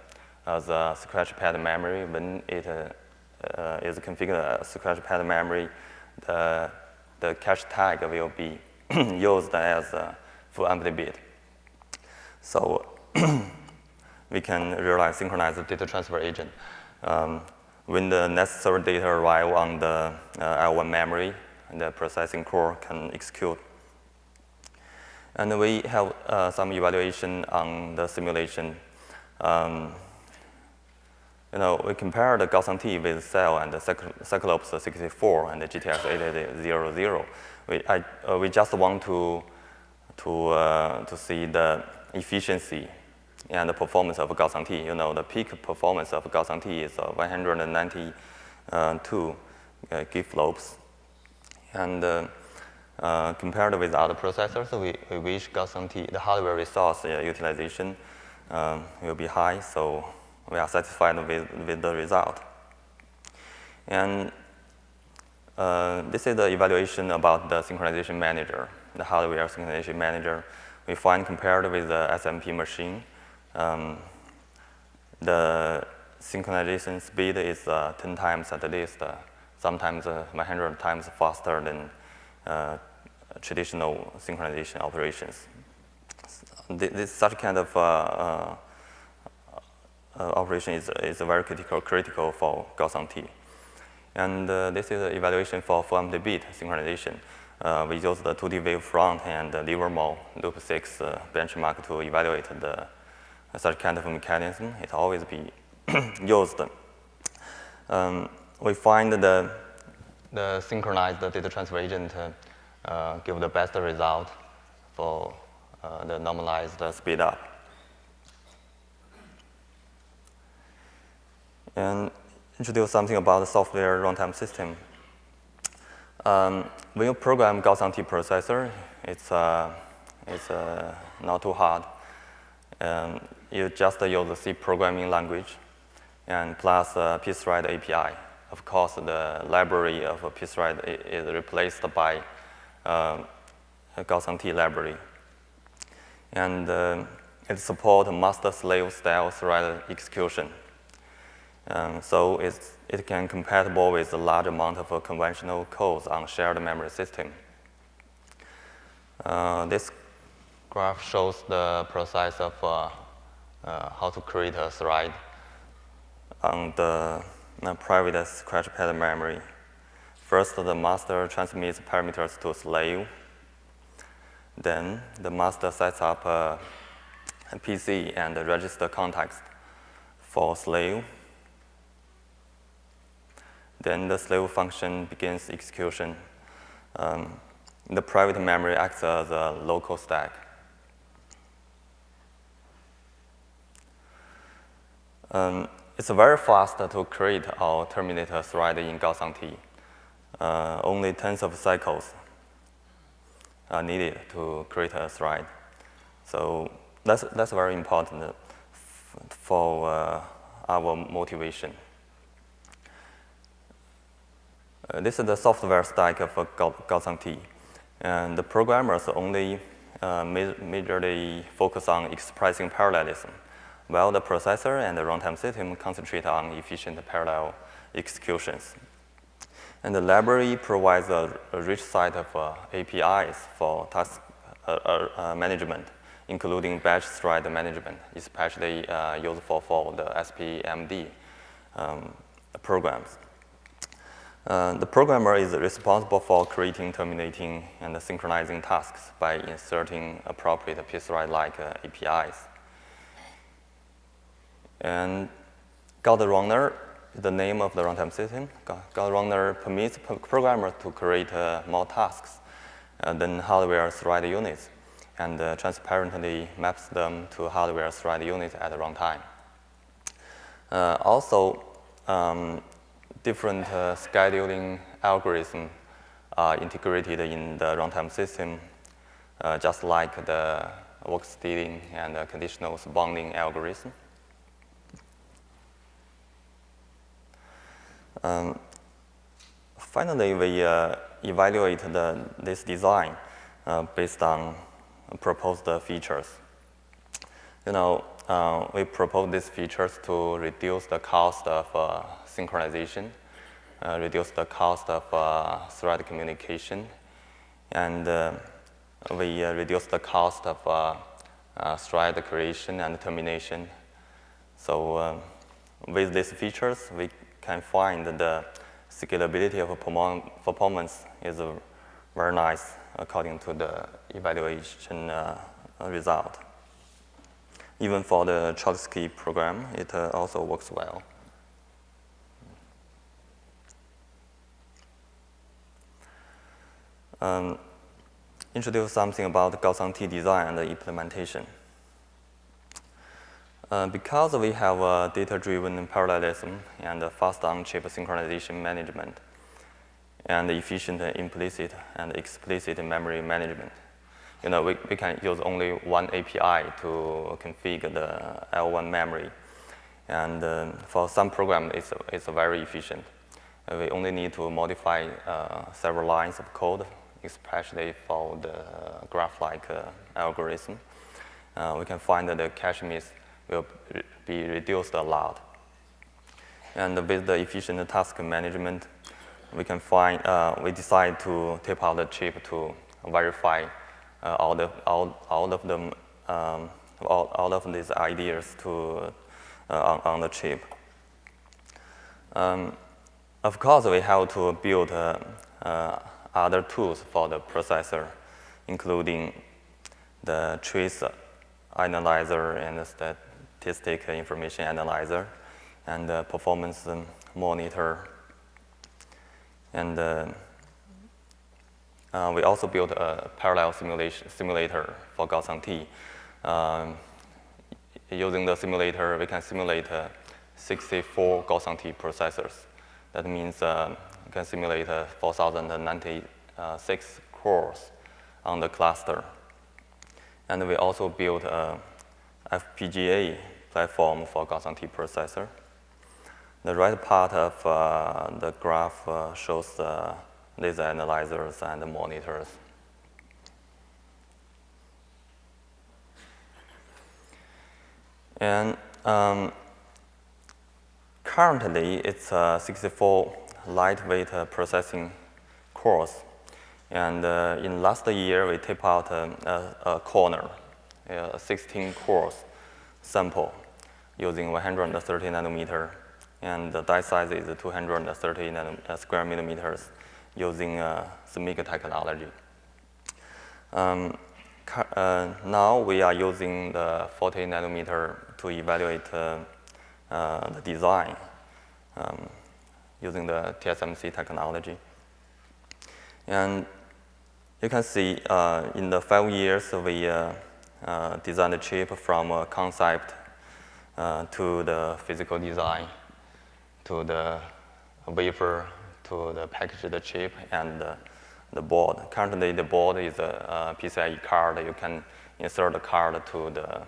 as a scratch pad memory. When it is configured as scratch pad memory, the cache tag will be used as a full empty bit. So we can realize synchronized data transfer agent. When the necessary data arrive on the L1 memory, the processing core can execute. And we have some evaluation on the simulation. We compare the Godson-T with Cell and the Cyclops 64 and the GTX 8800. We just want to see the efficiency and the performance of Godson-T. The peak performance of Godson-T is 192 gigaflops. And compared with other processors, we wish Godson-T, the hardware resource utilization will be high, so we are satisfied with the result. And this is the evaluation about the synchronization manager, the hardware synchronization manager. We find compared with the SMP machine, the synchronization speed is 10 times at least, sometimes 100 times faster than traditional synchronization operations. Such kind of operation is very critical for Godson-T. And this is an evaluation for full empty bit synchronization. We use the 2D wavefront and the Livermore Loop 6 benchmark to evaluate such kind of mechanism. It always be used. We find the synchronized data transfer agent give the best result for the normalized speed up. And introduce something about the software runtime system. When you program Godson-T processor, it's not too hard. You just use the C programming language and plus PthRead API. Of course, the library of PthRead is replaced by Godson-T library. And it supports master-slave style thread execution. So it can compatible with a large amount of conventional codes on shared memory system. This graph shows the process of how to create a thread on the private scratch pad memory. First, the master transmits parameters to slave. Then the master sets up a PC and register context for slave. Then the slave function begins execution. The private memory acts as a local stack. It's very fast to create or terminate a thread in Godson-T. Only tens of cycles are needed to create a thread. So that's very important for our motivation. This is the software stack of Godson-T. And the programmers only majorly focus on expressing parallelism, while the processor and the runtime system concentrate on efficient parallel executions. And the library provides a rich set of APIs for task management, including batch thread management, especially useful for the SPMD programs. The programmer is responsible for creating, terminating, and synchronizing tasks by inserting appropriate piecewise-like APIs. And Godrunner is the name of the runtime system. Godrunner permits programmers to create more tasks than hardware thread units, and transparently maps them to hardware thread units at runtime. Also, different scheduling algorithms are integrated in the runtime system, just like the work stealing and conditional bounding algorithm. Finally, we evaluate this design based on proposed features. We propose these features to reduce the cost of synchronization, reduce the cost of thread communication, and we reduce the cost of thread creation and termination. So with these features, we can find the scalability of performance is very nice according to the evaluation result. Even for the Trotsky program, it also works well. Introduce something about Godson-T design and the implementation. Because we have data-driven parallelism and fast on-chip synchronization management, and efficient implicit and explicit memory management, we can use only one API to configure the L1 memory. And for some programs, it's very efficient. We only need to modify several lines of code, especially for the graph-like algorithm. We can find that the cache miss will be reduced a lot. And with the efficient task management, we can find, we decide to tape out the chip to verify all of these ideas on the chip. Of course, we have to build other tools for the processor, including the trace analyzer and the statistic information analyzer, and the performance monitor. And we also built a parallel simulator for Godson-T. Using the simulator, we can simulate 64 Godson-T processors. That means we can simulate 4,096 cores on the cluster. And we also built a FPGA platform for Godson-T processor. The right part of the graph shows these analyzers and the monitors. And currently, it's 64 lightweight processing cores. And in last year, we taped out a corner, a 16 cores sample using 130 nanometer. And the die size is 230 square millimeters using SMIC technology. Now we are using the 40 nanometer to evaluate the design using the TSMC technology. And you can see in the 5 years, we designed the chip from concept to the physical design, to the wafer, to the packaged chip, and the board. Currently, the board is a PCIe card. You can insert a card to the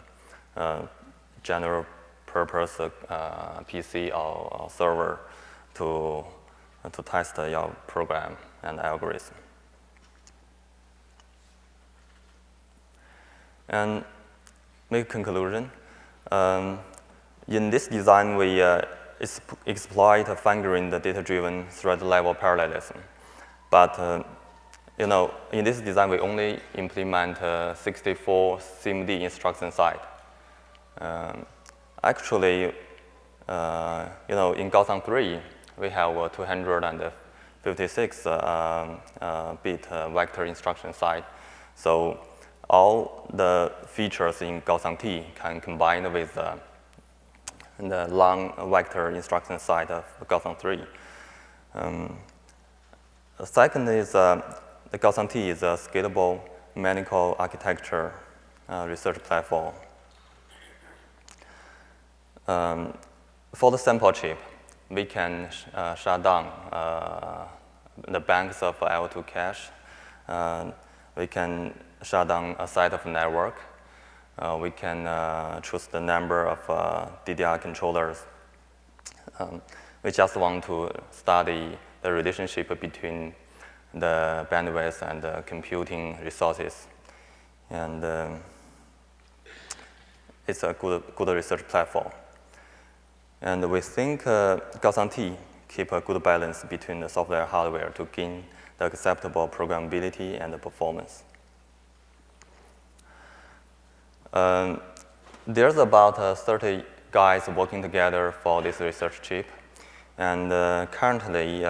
general purpose PC or server to to test your program and algorithm. And make a conclusion. In this design, we exploit fine-grained data-driven thread-level parallelism. But you know, in this design, we only implement 64 SIMD instruction site. Actually, you know, in Godson-3, we have 256 bit vector instruction site. So all the features in Godson-T can combine with the long vector instruction site of Godson-3. The second is the Godson-T is a scalable ManyCore architecture research platform. For the sample chip, we can shut down the banks of L2 cache. We can shut down a side of network. We can choose the number of DDR controllers. We just want to study the relationship between the bandwidth and the computing resources. And it's a good research platform. And we think Godson-T keep a good balance between the software and hardware to gain the acceptable programmability and the performance. There's about 30 guys working together for this research chip. And currently,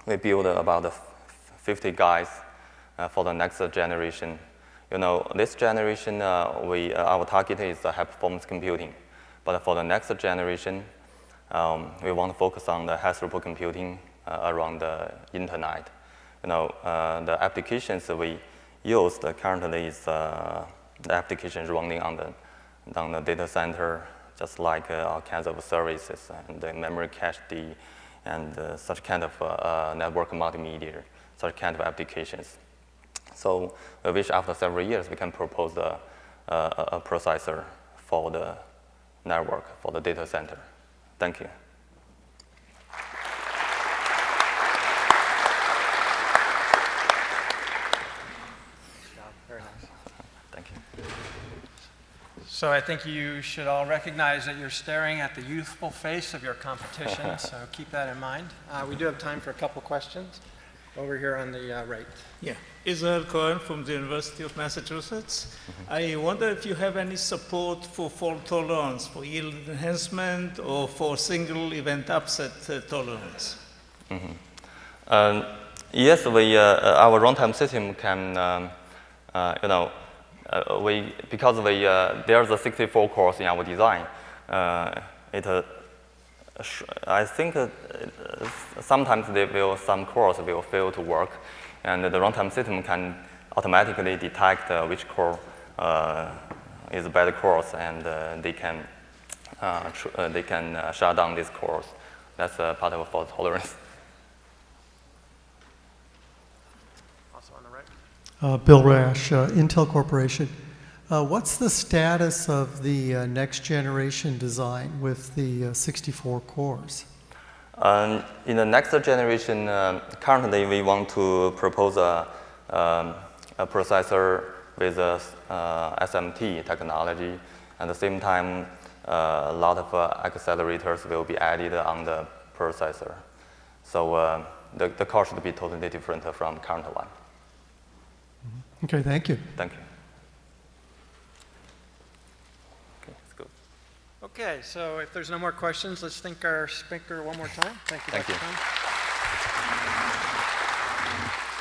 we build about 50 guys for the next generation. You know, this generation, our target is high-performance computing. But for the next generation, we want to focus on the high-throughput computing around the internet. You know, the applications we use currently is the applications running on the data center, just like all kinds of services and the memory cache and such kind of network multimedia, such kind of applications. So we wish after several years we can propose a processor for the network, for the data center. Thank you.
Very nice.
Thank you.
So I think you should all recognize that you're staring at the youthful face of your competition, so keep that in mind. We do have time for a couple questions. Over here on the right.
Yeah, Israel Cohen from the University of Massachusetts. I wonder if you have any support for fault tolerance, for yield enhancement, or for single event upset tolerance?
Yes, our runtime system can, you know, because there's a 64 cores in our design. I think sometimes some cores will fail to work, and the runtime system can automatically detect which core is bad cores, and they can shut down these cores. That's part of fault tolerance.
Also on the right.
Bill Rash, Intel Corporation. What's the status of the next generation design with the 64 cores?
In the next generation, currently we want to propose a processor with SMT technology. At the same time, a lot of accelerators will be added on the processor. So the core should be totally different from the current one.
Okay, thank you.
Thank you.
Okay, so if there's no more questions, let's thank our speaker one more time. Thank you, Dr. Zhang.